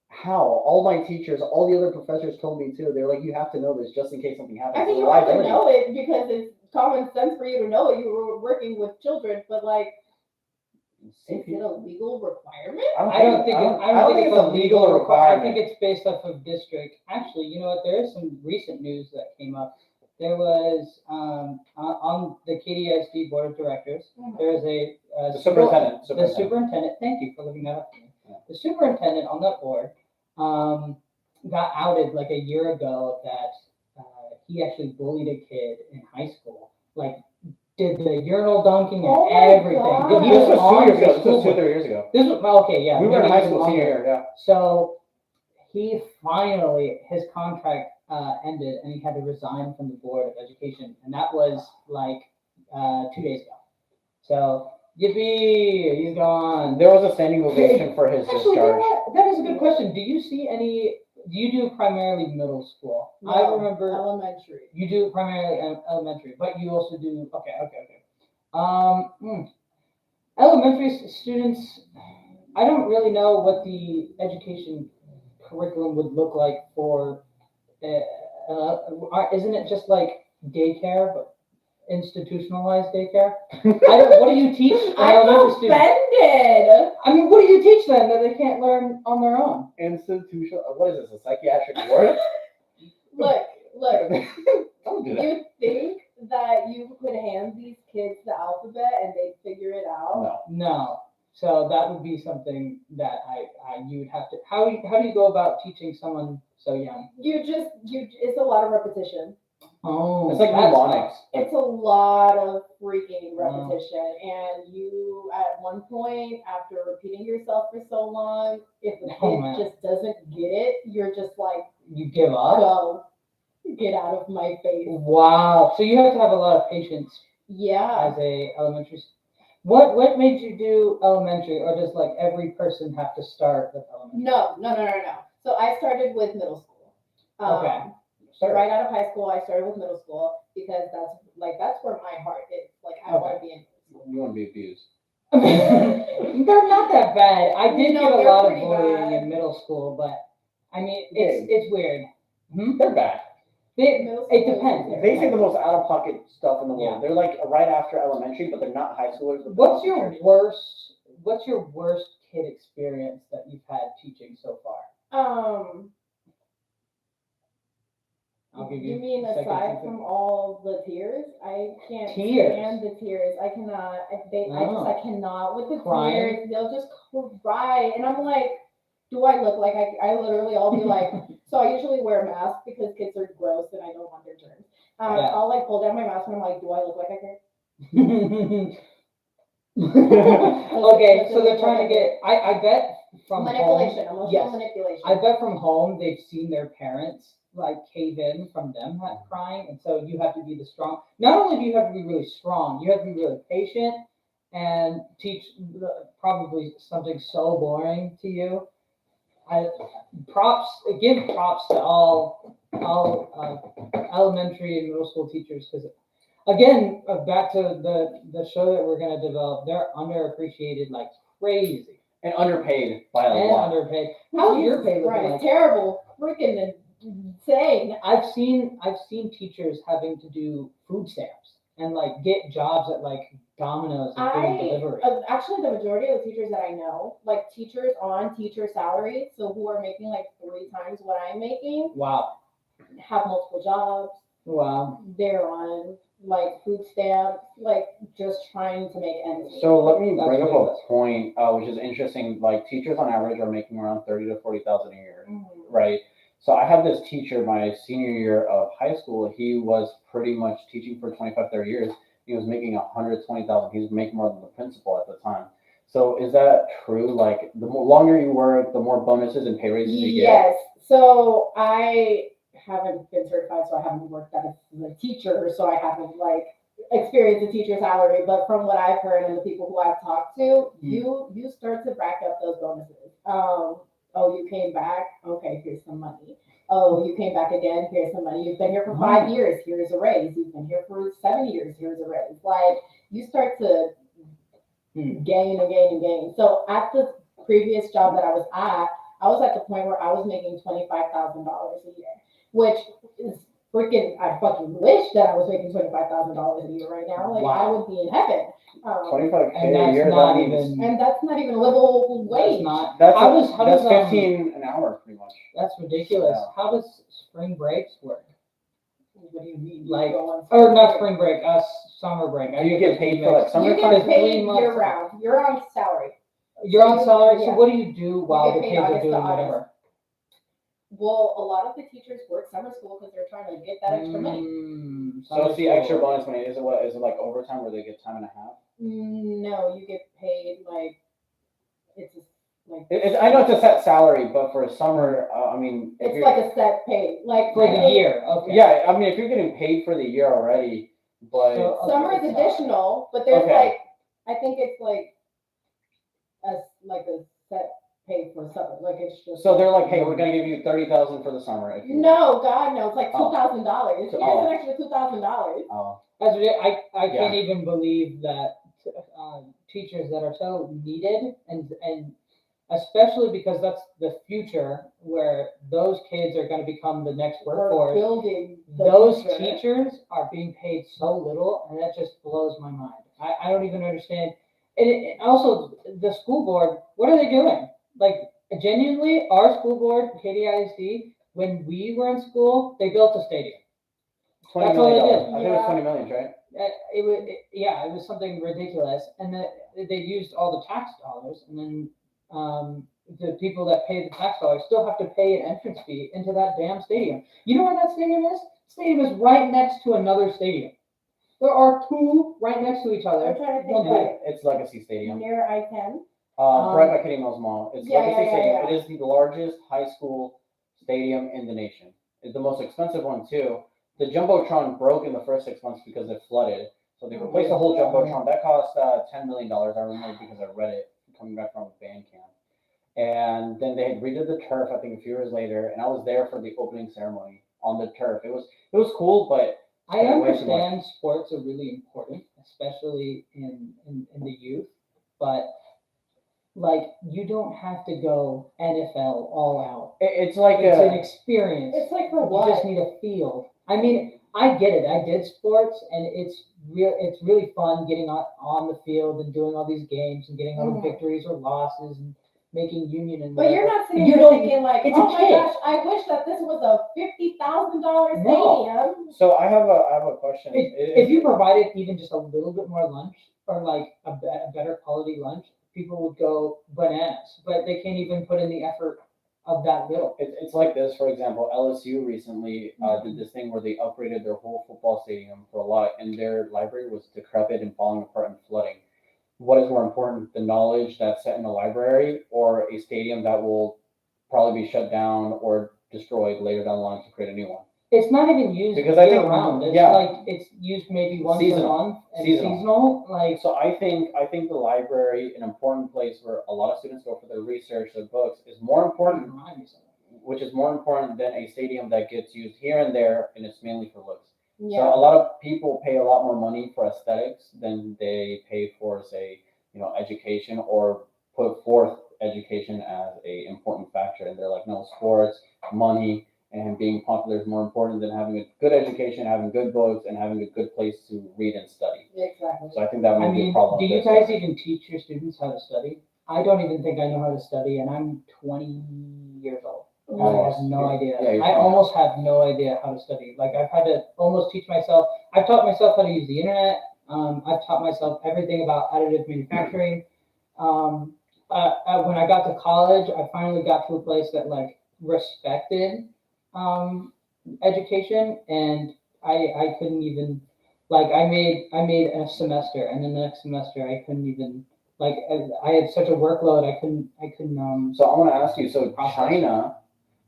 How? All my teachers, all the other professors told me too. They're like, you have to know this just in case something happens. I mean, you have to know it because it's common sense for you to know it. You were working with children, but like, is it a legal requirement? I don't think it's a legal requirement. I think it's based off of district. Actually, you know what? There is some recent news that came up. There was on the KDSD board of directors. There is a The superintendent. The superintendent. Thank you for looking that up for me. Yeah. The superintendent on that board got outed like a year ago that he actually bullied a kid in high school. Like, did the urinal dunking and Oh my everything. God. He This was on 2 years the ago. This school was 2 board. years ago. This was okay, yeah. We were in maybe high even school longer. senior year. Yeah. So he finally, his contract ended and he had to resign from the board of education. And that was like 2 days ago. So, yippee, he's gone. There was a standing ovation for his Actually, you know discharge. what? That is a good question. Do you see any you do primarily middle school. I No, remember elementary. you do primarily elementary, but you also do okay. Elementary students. I don't really know what the education curriculum would look like for. Isn't it just like daycare, but institutionalized daycare? What do you teach an I'm elementary student? offended. I mean, what do you teach them that they can't learn on their own? Institutional. What is this? A psychiatric ward? Look. Don't do that. You think that you could hand these kids the alphabet and they'd figure it out? No. No. So that would be something that you would have to. How do you go about teaching someone so young? It's a lot of repetition. Oh, It's like that's mnemonics. It's a lot of freaking repetition, and you at one point, after repeating yourself for so long, if the kid just doesn't get it, you're just like, you give up. go, get out of my face. Wow. So you have to have a lot of patience. Yeah. As a elementary. What made you do elementary, or does like every person have to start with elementary? No. So I started with middle school. Okay. Right out of high school, I started with middle school because that's where my heart is. Like I want to be in middle school. You want to be abused. They're not that bad. I did get a lot of pretty bullying bad. in middle school, but I mean it's weird. They're bad. It depends. They say the most out of pocket stuff in the world. Yeah. They're like right after elementary, but they're not high schoolers. What's your worst kid experience that you've had teaching so far? I'll give You mean aside from all the tears? I can't stand the tears. I cannot. I cannot with the tears. They'll just cry, and I'm like, do I look like I literally? I'll be like, so I usually wear a mask because kids are gross and I don't want their germs. I'll like pull down my mask and I'm like, do I look like I care? Okay, so they're trying to get. I bet from manipulation, home, emotional manipulation. I bet from home they've seen their parents like cave in from them crying, and so you have to be the strong. Not only do you have to be really strong, you have to be really patient and teach probably something so boring to you. Give props to all elementary and middle school teachers, because again, back to the show that we're going to develop, they're underappreciated like crazy and underpaid by a lot. Underpaid. How's your pay looking like? Terrible, freaking insane. I've seen teachers having to do food stamps and like get jobs at like Domino's and doing delivery. Actually, the majority of the teachers that I know, like teachers on teacher salary, so who are making like 3 times what I'm making. Wow. Have multiple jobs. Wow. They're on like food stamps, like just trying to make ends meet. So let me bring up a point, which is interesting. Like teachers on average are making around $30,000 to $40,000 a year, right? So I have this teacher my senior year of high school. He was pretty much teaching for 25, 30 years. He was making $120,000. He was making more than the principal at the time. So is that true? Like the longer you work, the more bonuses and pay raises you get? Yes. So I haven't been certified, so I haven't worked as a teacher, so I haven't like experienced a teacher salary. But from what I've heard and the people who I've talked to, you start to rack up those bonuses. Oh, you came back? Okay, here's some money. Oh, you came back again? Here's some money. You've been here for 5 years. Here's a raise. You've been here for 7 years. Here's a raise. Like you start to gain and gain and gain. So at the previous job that I was at the point where I was making $25,000 a year, which is freaking. I fucking wish that I was making $25,000 a year right now. Like I would be in heaven. $25K a year. And that's not even a livable wage. That's 15 an hour, pretty much. That's ridiculous. Yeah. How does spring breaks work? What do you mean? Like, or not spring break, summer break. Do you get paid for like summer? You get paid year round. You're on salary. You're on salary. So what do you do while the kids are doing whatever? Well, a lot of the teachers work summer school because they're trying to get that extra money. So it's the extra bonus money. Is it like overtime where they get time and a half? No, you get paid like I know it's a set salary, but for a summer, I mean, it's like a set pay, like for the year. Okay. Yeah, I mean, if you're getting paid for the year already, but summer is additional. But there's like, I think it's like a set pay for something. Like it's just. So they're like, hey, we're gonna give you 30,000 for the summer. If you No, God, no. It's like Oh. $2,000. Here's Oh. an extra $2,000. Oh, That's ridiculous. I Yeah. can't even believe that teachers that are so needed and especially because that's the future where those kids are going to become the next We're workforce. building Those future. teachers are being paid so little, and that just blows my mind. I don't even understand. And also, the school board, what are they doing? Like, genuinely, our school board, KDISD, when we were in school, they built a stadium. $20 That's all they million. did. I think it was 20 million, right? It was something ridiculous, and that they used all the tax dollars, and then the people that pay the tax dollars still have to pay an entrance fee into that damn stadium. You know where that stadium is? The stadium is right next to another stadium. There are two right next to each other. I'm trying to think One like It's Legacy Stadium. near I-10. Right by Kitty Mills Mall. It's Yeah, Legacy yeah, Stadium. yeah. It is the largest high school stadium in the nation. It's the most expensive one too. The Jumbotron broke in the first 6 months because it flooded. So they replaced the whole Jumbotron. That cost $10 million. I remember because I read it coming back from band camp. And then they had redid the turf, I think a few years later, and I was there for the opening ceremony on the turf. It was cool, but I understand sports are really important, especially in the youth, but like you don't have to go NFL all out. it's like It's an experience. It's like for You what? just need a field. I mean, I get it. I did sports, and it's really fun getting on the field and doing all these games and getting all the victories or losses and making union and. But you're not sitting You here don't- thinking like, it's a oh my kid. gosh, I wish that this was a $50,000 stadium. So I have a question. If you provided even just a little bit more lunch or like a better quality lunch, people would go bananas. But they can't even put in the effort of that little. It's like this, for example, LSU recently did this thing where they upgraded their whole football stadium for a lot, and their library was decrepit and falling apart and flooding. What is more important, the knowledge that's set in the library or a stadium that will probably be shut down or destroyed later down the line to create a new one? It's not even used Because I think- year-round. It's yeah. like it's used maybe once Seasonal. a month and Seasonal. seasonal. Like So I think the library, an important place where a lot of students go for their research, their books, is more important, which is more important than a stadium that gets used here and there, and it's mainly for looks. Yeah. So a lot of people pay a lot more money for aesthetics than they pay for, say, education, or put forth education as a important factor. And they're like, no, sports, money, and being popular is more important than having a good education, having good books, and having a good place to read and study. Exactly. So I think that may I be a mean, problem. do you with guys this. even teach your students how to study? I don't even think I know how to study, and I'm 20 years old. I have no idea. Yeah, I almost have no idea how to study. Like I've had to almost teach myself. I've taught myself how to use the internet. I've taught myself everything about additive manufacturing. When I got to college, I finally got to a place that like respected education, and I couldn't even like I made a semester, and then the next semester I couldn't even like I had such a workload I couldn't So I want to ask you. So China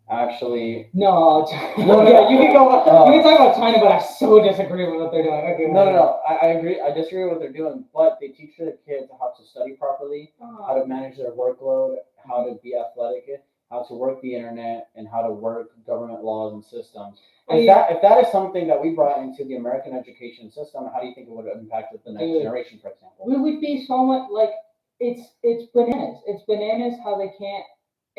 actually. No, No, yeah, you can go. You can talk about China, but I so disagree with what they're doing. Okay, No. I agree. I disagree with what they're doing, but they teach their kids how to study properly, how to manage their workload, how to be athletic, how to work the internet, and how to work government laws and systems. If that is something that we brought into the American education system, how do you think it would impact the next generation, for example? We would be so much like it's bananas. It's bananas how they can't.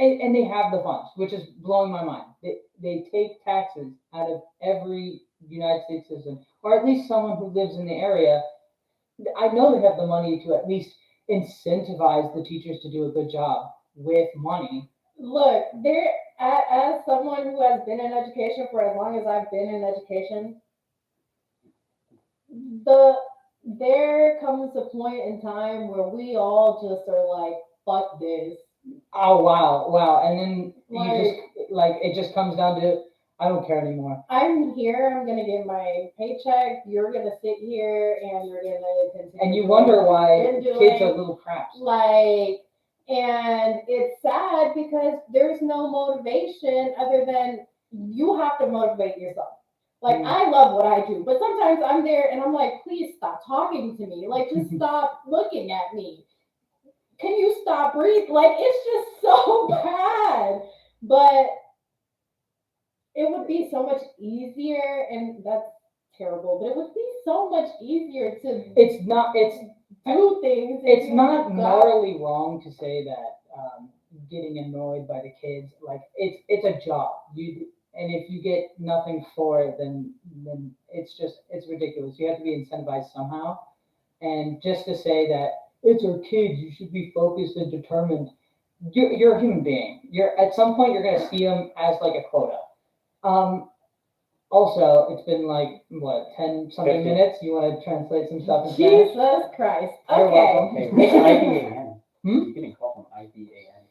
And they have the funds, which is blowing my mind. They take taxes out of every United States citizen, or at least someone who lives in the area. I know they have the money to at least incentivize the teachers to do a good job with money. Look, as someone who has been in education for as long as I've been in education, there comes a point in time where we all just are like, fuck this. Oh wow, and then Like, you just like it just comes down to I don't care anymore. I'm here. I'm gonna get my paycheck. You're gonna sit here and you're gonna continue. And you wonder why doing. kids are little craps. Like, and it's sad because there's no motivation other than you have to motivate yourself. Like, I love what I do, but sometimes I'm there and I'm like, please stop talking to me. Like, just stop looking at me. Can you stop breathing? Like, it's just so bad. But it would be so much easier, and that's terrible, but it would be so much easier to It's not. do things. if It's you not got- morally wrong to say that getting annoyed by the kids, like it's a job. And if you get nothing for it, then it's ridiculous. You have to be incentivized somehow. And just to say that it's our kids, you should be focused and determined. You're a human being. You're at some point you're gonna see them as like a quota. Um, Also, it's been like what 10 something 50. minutes. You want to translate some stuff in Spanish? Jesus Christ. You're Okay. welcome. Hey, what's IBAN? Hmm? You're getting a call from IBAN.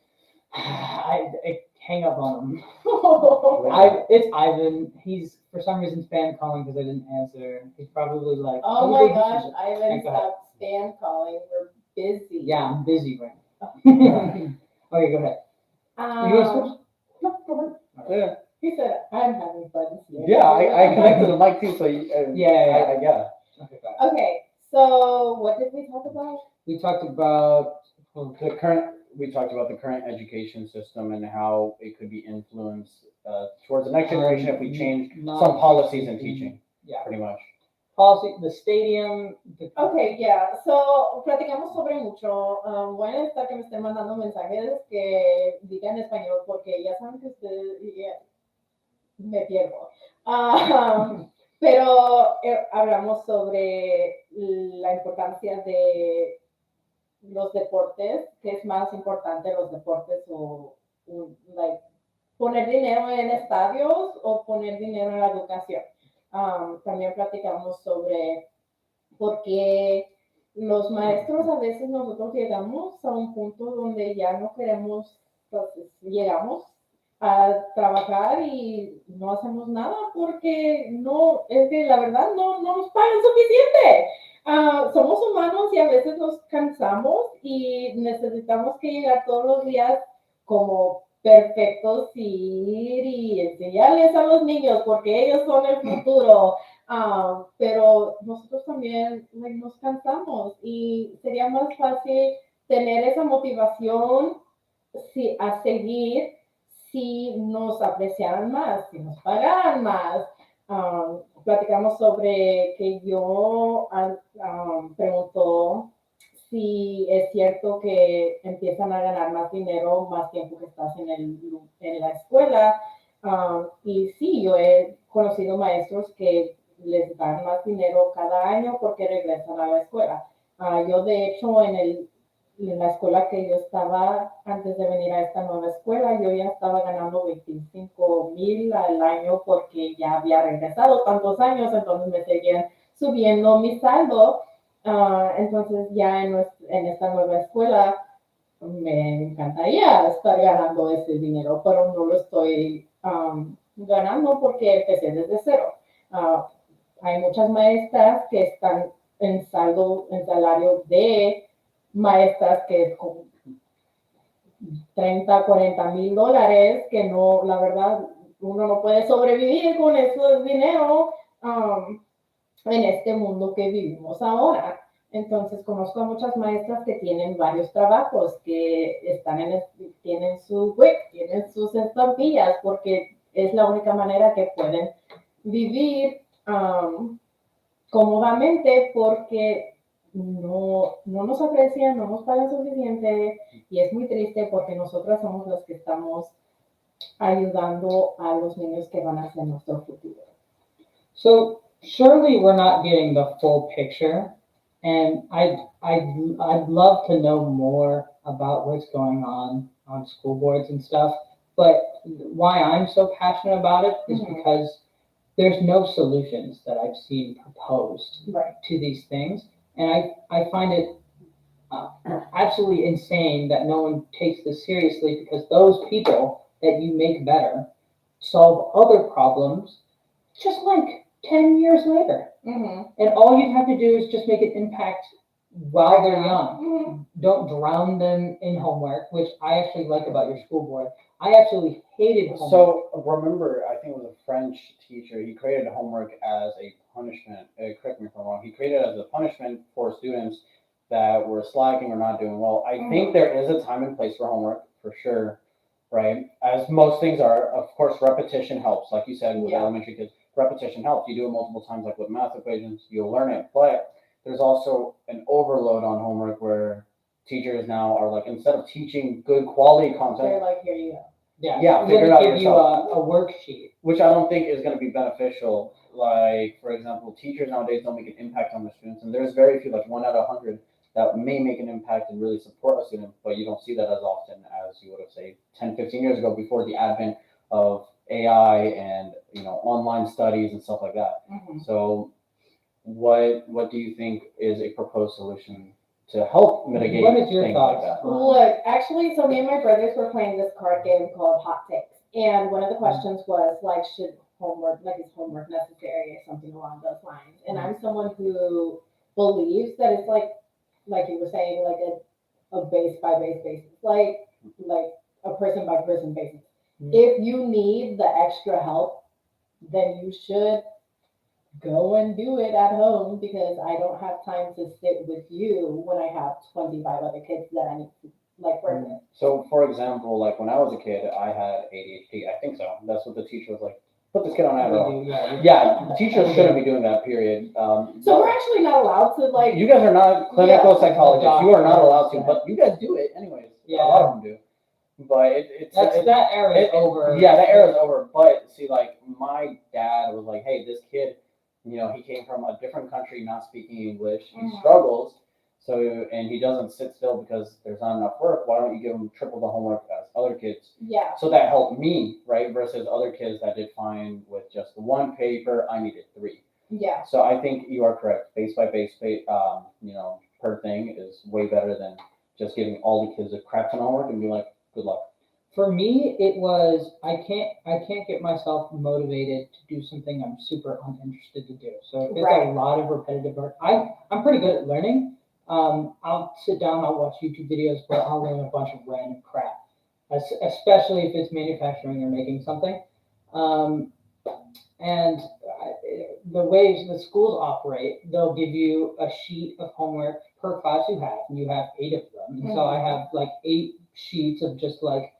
I hang up on him. Oh It's Ivan. He's for some reason spam calling because I didn't answer. He's probably like, my "Everybody gosh, should-" Ivan, Go ahead. stop spam calling. We're busy. Yeah, I'm busy right now. Okay, go ahead. You want to switch? No, go ahead. Yeah. He said, I'm having fun. Yeah, I connected the mic too, so Yeah. I got it. Okay, go ahead. Okay, so what did we talk about? We talked about We talked about the current education system and how it could be influenced towards the next generation if we change some policies in teaching, Yeah, pretty much. policy, the stadium. Okay, yeah. So, platicamos sobre mucho. Voy a necesitar que me estén mandando mensajes que digan en español porque ya saben que ustedes me pierdo. Pero hablamos sobre la importancia de los deportes, que es más importante los deportes like, poner dinero en estadios o poner dinero en la educación. También platicamos sobre por qué los maestros a veces nosotros llegamos a un punto donde ya no queremos, entonces llegamos a trabajar y no hacemos nada porque no, es que la verdad no nos pagan suficiente. Somos humanos y a veces nos cansamos y necesitamos que llegar todos los días como perfectos y ir y enseñarles a los niños porque ellos son el futuro. Pero nosotros también nos cansamos y sería más fácil tener esa motivación a seguir si nos apreciaran más, si nos pagaran más. Platicamos sobre que yo preguntó si es cierto que empiezan a ganar más dinero más tiempo que estás en la escuela. Y sí, yo he conocido maestros que les dan más dinero cada año porque regresan a la escuela. Yo, de hecho, en la escuela que yo estaba antes de venir a esta nueva escuela, yo ya estaba ganando 25,000 al año porque ya había regresado tantos años, entonces me seguían subiendo mi saldo. Entonces ya en esta nueva escuela me encantaría estar ganando ese dinero, pero no lo estoy ganando porque empecé desde cero. Hay muchas maestras que están en salario de maestras que con 30, 40 mil dólares, que no, la verdad, uno no puede sobrevivir con ese dinero en este mundo que vivimos ahora. Entonces, conozco a muchas maestras que tienen varios trabajos, que tienen su WIC, tienen sus estampillas, porque es la única manera que pueden vivir cómodamente, porque no nos aprecian, no nos pagan suficiente, y es muy triste porque nosotras somos las que estamos ayudando a los niños que van a ser nuestro futuro. So surely we're not getting the full picture, and I'd love to know more about what's going on school boards and stuff. But why I'm so passionate about it is because there's no solutions that I've seen proposed to these things, and I find it absolutely insane that no one takes this seriously, because those people that you make better solve other problems just like 10 years later. And all you'd have to do is just make an impact while they're young. Don't drown them in homework, which I actually like about your school board. I absolutely hated homework. So remember, I think it was a French teacher. He created homework as a punishment. Correct me if I'm wrong. He created it as a punishment for students that we're slacking or not doing well. I think there is a time and place for homework for sure, right? As most things are, of course, repetition helps. Like you said with Yeah. elementary kids, repetition helps. You do it multiple times, like with math equations, you'll learn it. But there's also an overload on homework where teachers now are like, instead of teaching good quality They're content, like, here you go. Yeah, I'm figure it gonna out give you yourself. a worksheet. which I don't think is going to be beneficial. Like, for example, teachers nowadays don't make an impact on their students, and there's very few, like 1 out of 100, that may make an impact and really support a student, but you don't see that as often as you would have, say, 10, 15 years ago before the advent of AI and, online studies and stuff like that. Mhm. So, what do you think is a proposed solution to help mitigate What is your things thoughts? like that? Look, actually, so me and my brothers were playing this card game called Hot Takes. And one of the questions was, like, is homework necessary or something along those lines? And I'm someone who believes that it's like you were saying, like a base by base basis, like a person by person basis. Mhm. If you need the extra help, then you should go and do it at home because I don't have time to sit with you when I have 25 other kids that I need to work with. So, for example, like when I was a kid, I had ADHD. I think so. That's what the teacher was like. Put this kid on Adderall. Yeah, teachers shouldn't be doing that. Period. So we're actually not allowed to You guys are not clinical Yeah. psychologists. You are not allowed to, Yeah. but you guys do it anyways. Yeah. A lot of them do. But That era is over. Yeah, that era is over. But see, like my dad was like, "Hey, this kid, he came from a different country, not speaking English. He Mhm. struggles, and he doesn't sit still because there's not enough work. Why don't you give him triple the homework as other kids?" Yeah. So that helped me, right? Versus other kids that did fine with just the one paper. I needed 3. Yeah. So I think you are correct. Base by base, per thing is way better than just giving all the kids a crap ton of homework and be like, "Good luck." For me, it was I can't get myself motivated to do something I'm super uninterested to do. So if it's Right. a lot of repetitive work, I'm pretty good at learning. I'll sit down, I'll watch YouTube videos, but I'll learn a bunch of random crap, especially if it's manufacturing or making something. Um, and the ways the schools operate, they'll give you a sheet of homework per class you have, and you have 8 of them. And so I have like 8 sheets of just like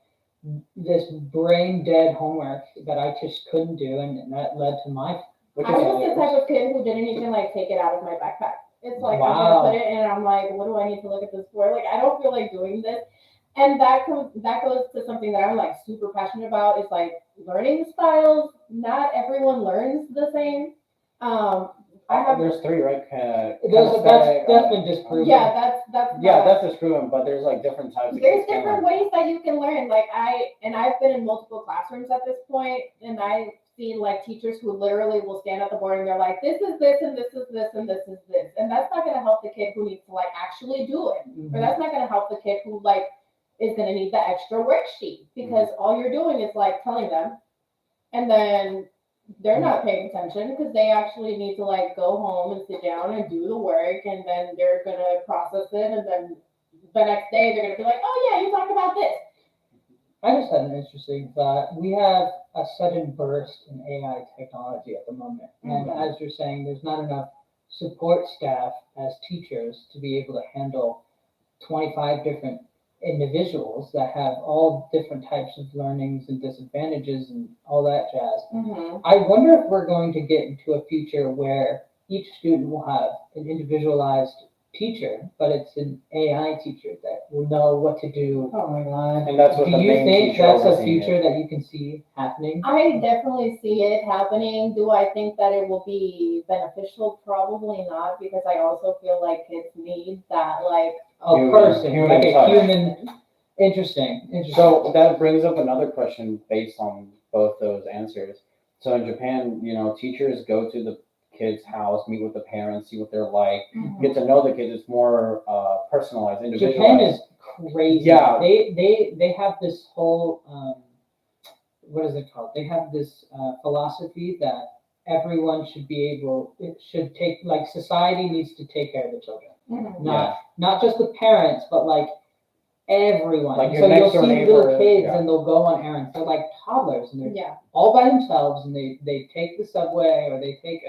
this brain dead homework that I just couldn't do, and that led to my. I was the type of kid who didn't even take it out of my backpack. It's like I'm Wow. gonna put it in, and I'm like, what do I need to look at this for? Like I don't feel like doing this. And that goes to something that I'm super passionate about is learning styles. Not everyone learns the same. I have There's 3, right? That's been disproven. yeah, that's Yeah, that's disproven, but there's different types. Of there's kids can different learn. ways that you can learn. I've been in multiple classrooms at this point, and I've seen teachers who literally will stand at the board and they're like, this is this and this is this and this is this, and that's not going to help the kid who needs to actually do it, or that's not going to help the kid who is going to need the extra worksheet because all you're doing is telling them, and then they're not paying attention because they actually need to go home and sit down and do the work, and then they're gonna process it, and then the next day they're gonna be like, oh yeah, you talked about this. I just had an interesting thought. We have a sudden burst in AI technology at the moment, and as you're saying, there's not enough support staff as teachers to be able to handle 25 different individuals that have all different types of learnings and disadvantages and all that jazz. I wonder if we're going to get into a future where each student will have an individualized teacher, but it's an AI teacher that will know what to do. Oh my god. And that's what Do the you main think teacher that's a overseeing future it. that you can see happening? I definitely see it happening. Do I think that it will be beneficial? Probably not, because I also feel like kids need that A person, human like a touch. human. Interesting. So that brings up another question based on both those answers. So in Japan, teachers go to the kid's house, meet with the parents, see what they're like, get to know the kids. It's more personalized, individualized. Japan is crazy. Yeah. They have this whole what is it called? They have this philosophy that everyone should be able. It should take society needs to take care of the children, not just the parents, but everyone. Like your so you'll next door see neighbor, little kids yeah. and they'll go on errands. They're like toddlers and they're yeah. all by themselves, and they take the subway or they take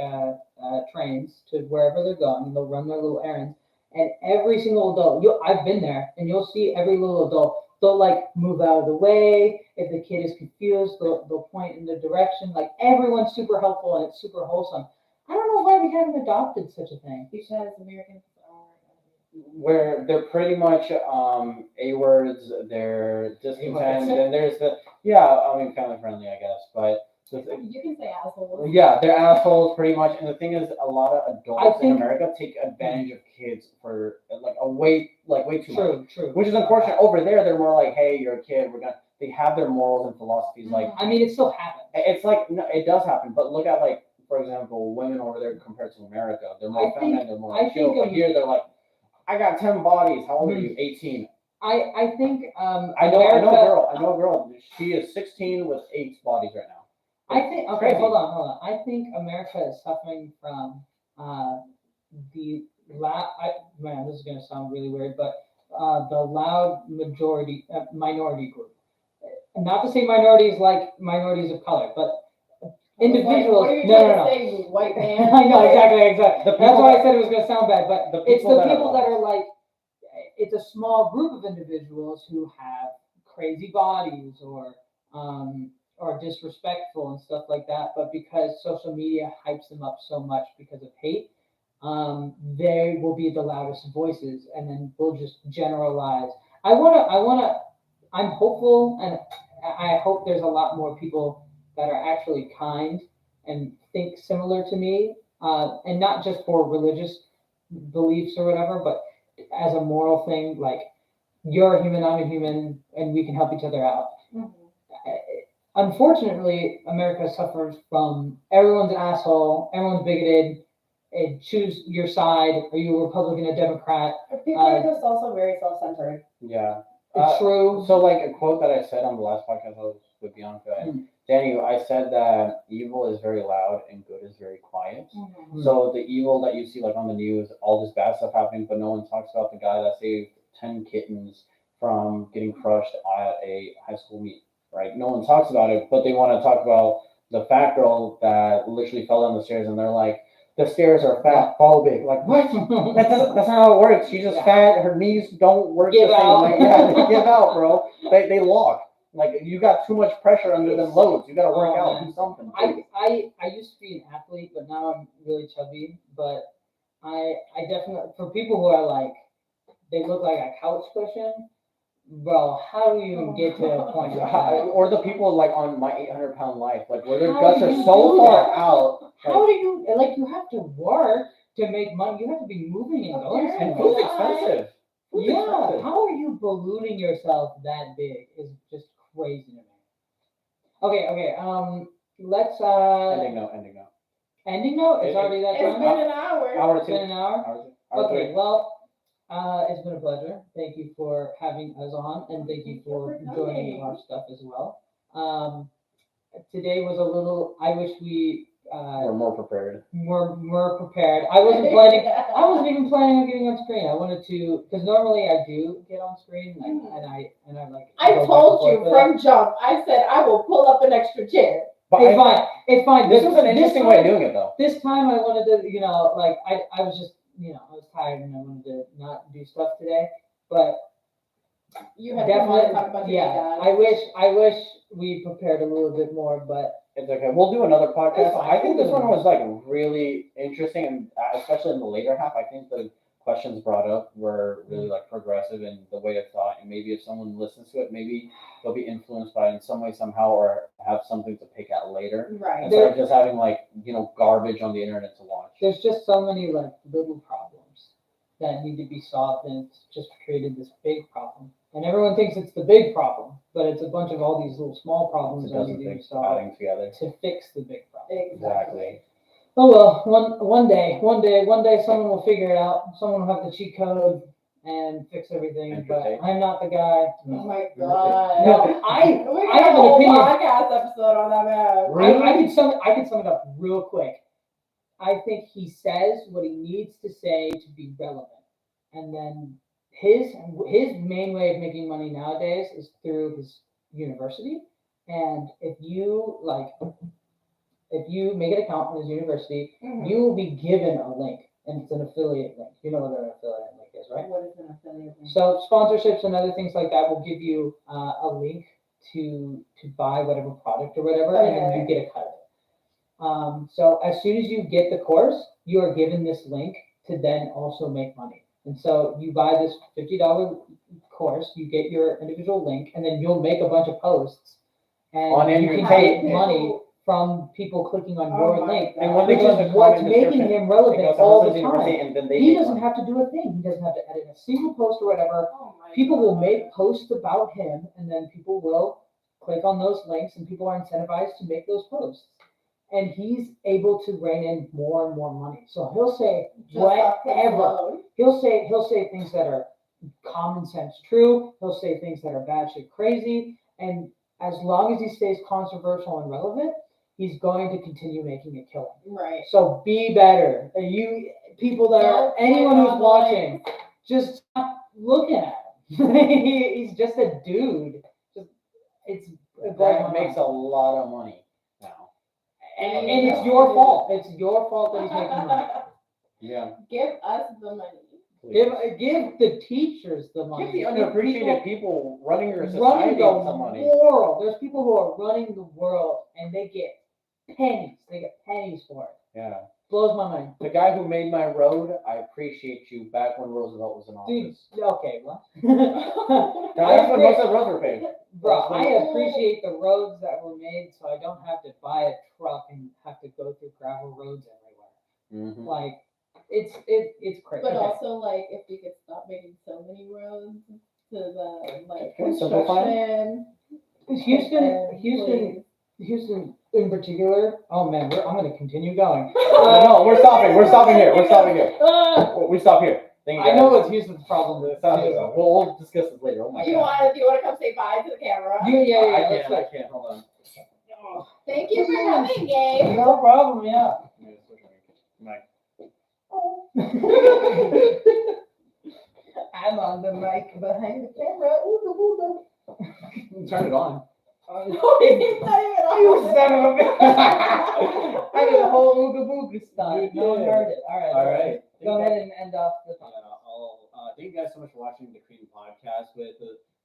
trains to wherever they're going, and they'll run their little errands. and every single adult, I've been there, and you'll see every little adult. They'll like move out of the way. If the kid is confused, they'll point in the direction. Like everyone's super helpful and it's super wholesome. I don't know why we haven't adopted such a thing. Because Americans are. Where they're pretty much A words, they're discontent, and there's family friendly, I guess, but You can say assholes. yeah, they're assholes pretty much. And the thing is, a lot of adults in think- America take advantage of kids for way too much. True. Which is unfortunate. Over there, they're more like, hey, you're a kid. They have their morals and philosophies. Like, I mean, it still happens. it's like, no, it does happen. But look at, like, for example, women over there compared to America. They're more feminine, they're more chill. But here, they're like, I got 10 bodies. How old are you? 18. I think I know a girl. She is 16 with 8 bodies right now. I think Crazy. hold on. I think America is suffering from the man, this is gonna sound really weird, but the loud minority group. Not to say minorities like minorities of color, but individuals. What are you No. trying to say, you white man? I know exactly. The That's people why I that- said it was gonna sound bad, but the it's people the that people are that are like, it's a small group of individuals who have crazy bodies or disrespectful and stuff like that. But because social media hypes them up so much because of hate, they will be the loudest voices, and then we'll just generalize. I'm hopeful, and I hope there's a lot more people that are actually kind and think similar to me, and not just for religious beliefs or whatever, but as a moral thing, like you're a human, I'm a human, and we can help each other out. Mhm. Unfortunately, America suffers from everyone's an asshole, everyone's bigoted, and choose your side. Are you a Republican or Democrat? People are just also very self-centered. Yeah. True. So, like a quote that I said on the last podcast I was with Bianca and Danny, I said that evil is very loud and good is very quiet. Mm-hmm. So the evil that you see like on the news, all this bad stuff happening, but no one talks about the guy that saved 10 kittens from getting crushed at a high school meet, right? No one talks about it, but they want to talk about the fat girl that literally fell down the stairs, and they're like, the stairs are fat phobic. Like, what? That's not how it works. She's just fat. Her knees don't work Give the same out. way. Yeah, they give out, bro. They lock. Like, you got too much pressure under them loads. You got to work out, do something. I used to be an athlete, but now I'm really chubby. But I definitely, for people who are like, they look like a couch cushion, bro, how do you even get to a point like that? Or the people like on my 800-pound life, like where their How guts do are you so do far that? out. How do you, like, you have to work to make money. You have to be moving and going And somewhere. food's expensive. Food's Yeah, expensive. how are you ballooning yourself that big is just crazy to me. Okay, let's Ending note. ending note? It's already that It's time? been an hour. Hour It's two. been an hour? Hour Okay, three. well, it's been a pleasure. Thank you for having us on, and thank you for joining our stuff as well. Today was a little, I wish we We're more prepared. were prepared. I wasn't even planning on getting on screen. I wanted to, because normally I do get on screen, and I like. I go back told and you forth with from jump. I said I will pull up an extra chair. But it. It's fine. It's fine. This was an interesting way of doing it, though. This time I wanted to, like I was just, I was tired and I wanted to not do stuff today. But You had to come on and talk about definitely, your yeah. dad. I wish we prepared a little bit more, but It's okay. We'll do another podcast. It's fine. I think this one was like really interesting, and especially in the later half, I think the questions brought up were really like progressive in the way of thought. And maybe if someone listens to it, maybe they'll be influenced by it in some way, somehow, or have something to pick at later. Right. Instead of just having like garbage on the internet to watch. there's just so many like little problems that need to be solved, and it's just created this big problem. And everyone thinks it's the big problem, but it's a bunch of all these little small problems It that doesn't need to be think solved adding together. to fix the big problem. Exactly. Oh well, one day, someone will figure it out. Someone will have the cheat code and fix everything. And but protect. I'm not the guy. Oh my god. No, I We have got a an whole opinion. podcast episode on that man. Really? I can sum it up real quick. I think he says what he needs to say to be relevant, and then his main way of making money nowadays is through his university. And if you make an account in his university, Mhm. you will be given a link, and it's an affiliate link. You know what an affiliate link is, right? What is an affiliate link? So sponsorships and other things like that will give you a link to buy whatever product or whatever, and then you get a cut of it. So as soon as you get the course, you are given this link to then also make money. And so you buy this $50 course, you get your individual link, and then you'll make a bunch of posts, and On you your can page. get money from people clicking on Oh your my link, God. And when they which go to is the what's comment making description, him it relevant goes to all Hustlers the University, time. and then they He make doesn't money. have to do a thing. He doesn't have to edit a single post or whatever. Oh my People will God. make posts about him, and then people will click on those links, and people are incentivized to make those posts. And he's able to rein in more and more money. So he'll say Just off his whatever. load. He'll say things that are common sense true. He'll say things that are batshit crazy. And as long as he stays controversial and relevant, he's going to continue making a killing. Right. So be better. You people that are Don't anyone click who's on the watching, just stop looking at him. He's just a dude. It blows That my makes mind. a lot of money now. And it's your fault. It's your fault that he's making money. Yeah. Give us the money. Give the teachers the money. Give the Give underappreciated people running your running society the some money. world. There's people who are running the world, and they get pennies. They get pennies for it. Yeah. Blows my mind. The guy who made my road, I appreciate you back when Roosevelt was in Dude, office. okay, what? That's when most of the roads were paved. Bro, I appreciate the roads that were made so I don't have to buy a truck and have to go through gravel roads everywhere. Mm-hmm. Like, it's crazy. But Okay. also, like, if we could stop making so many roads to the, like, Can we simplify construction. Houston in particular. Oh man, I'm gonna continue going. No, we're stopping. We're stopping here. We're stopping here. We stop here. Thank you I know guys. what's Houston's problem with We'll discuss this later. Oh my Do you god. want to come say bye to the camera? Yeah. I can't. Hold on. Thank you for coming, Gabe. No problem. Yeah. I'm on the mic behind the camera. Ooh, Turn it on. You son of a bitch! I did a whole ooga booga stunt. No one heard it. All right. Go ahead and end off the. Thank you guys so much for watching the Cream Podcast with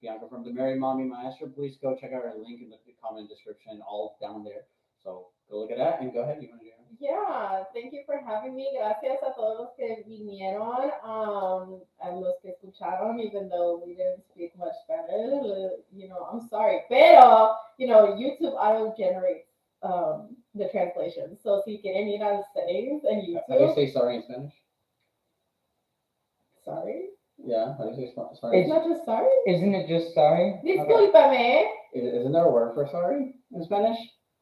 Bianca from the Married.Mommy.Maestra. Please go check out our link in the comment description, all down there. So go look at that and go ahead. You want to do it? Yeah, thank you for having me. Gracias a todos los que vinieron, a los que escucharon, even though we didn't speak much Spanish. I'm sorry. Pero, YouTube auto-generates the translation. So si quieren ir a los settings and How do you YouTube, say sorry in Spanish? sorry. Yeah, how do you say sorry? It's not just sorry. Isn't it just sorry? Discúlpame. Isn't there a word for sorry in Spanish?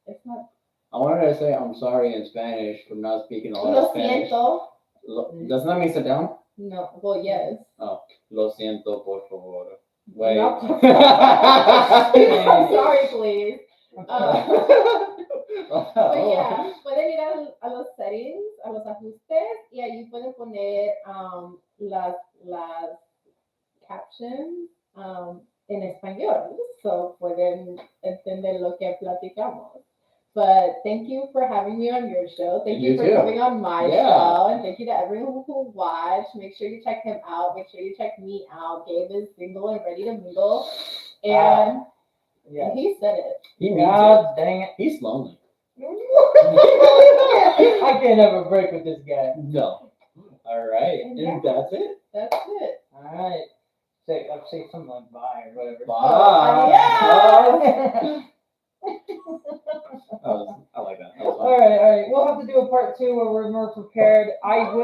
It's not. I wanted to say I'm sorry in Spanish for not speaking a lot Lo of Spanish. siento. Doesn't that mean sit down? No. Well, yes. Lo siento, por favor. Wait. No. I'm sorry, please. But yeah, pueden ir a los settings, a los ajustes, y ahí pueden poner las captions en español, so pueden entender lo que platicamos. But thank you for having me on your show. Thank you for coming on my show. And thank you to everyone who watched. Make sure you check him out. Make sure you check me out. Gabe is single and ready to mingle. And he said it. He means God dang it. He's lonely. I can't have a break with this guy. No. All right. And And that's it. That's it. All right. I'll say something like bye or whatever. Bye. I like that. That was fun. All right. We'll have to do a part 2 where we're more prepared. I would.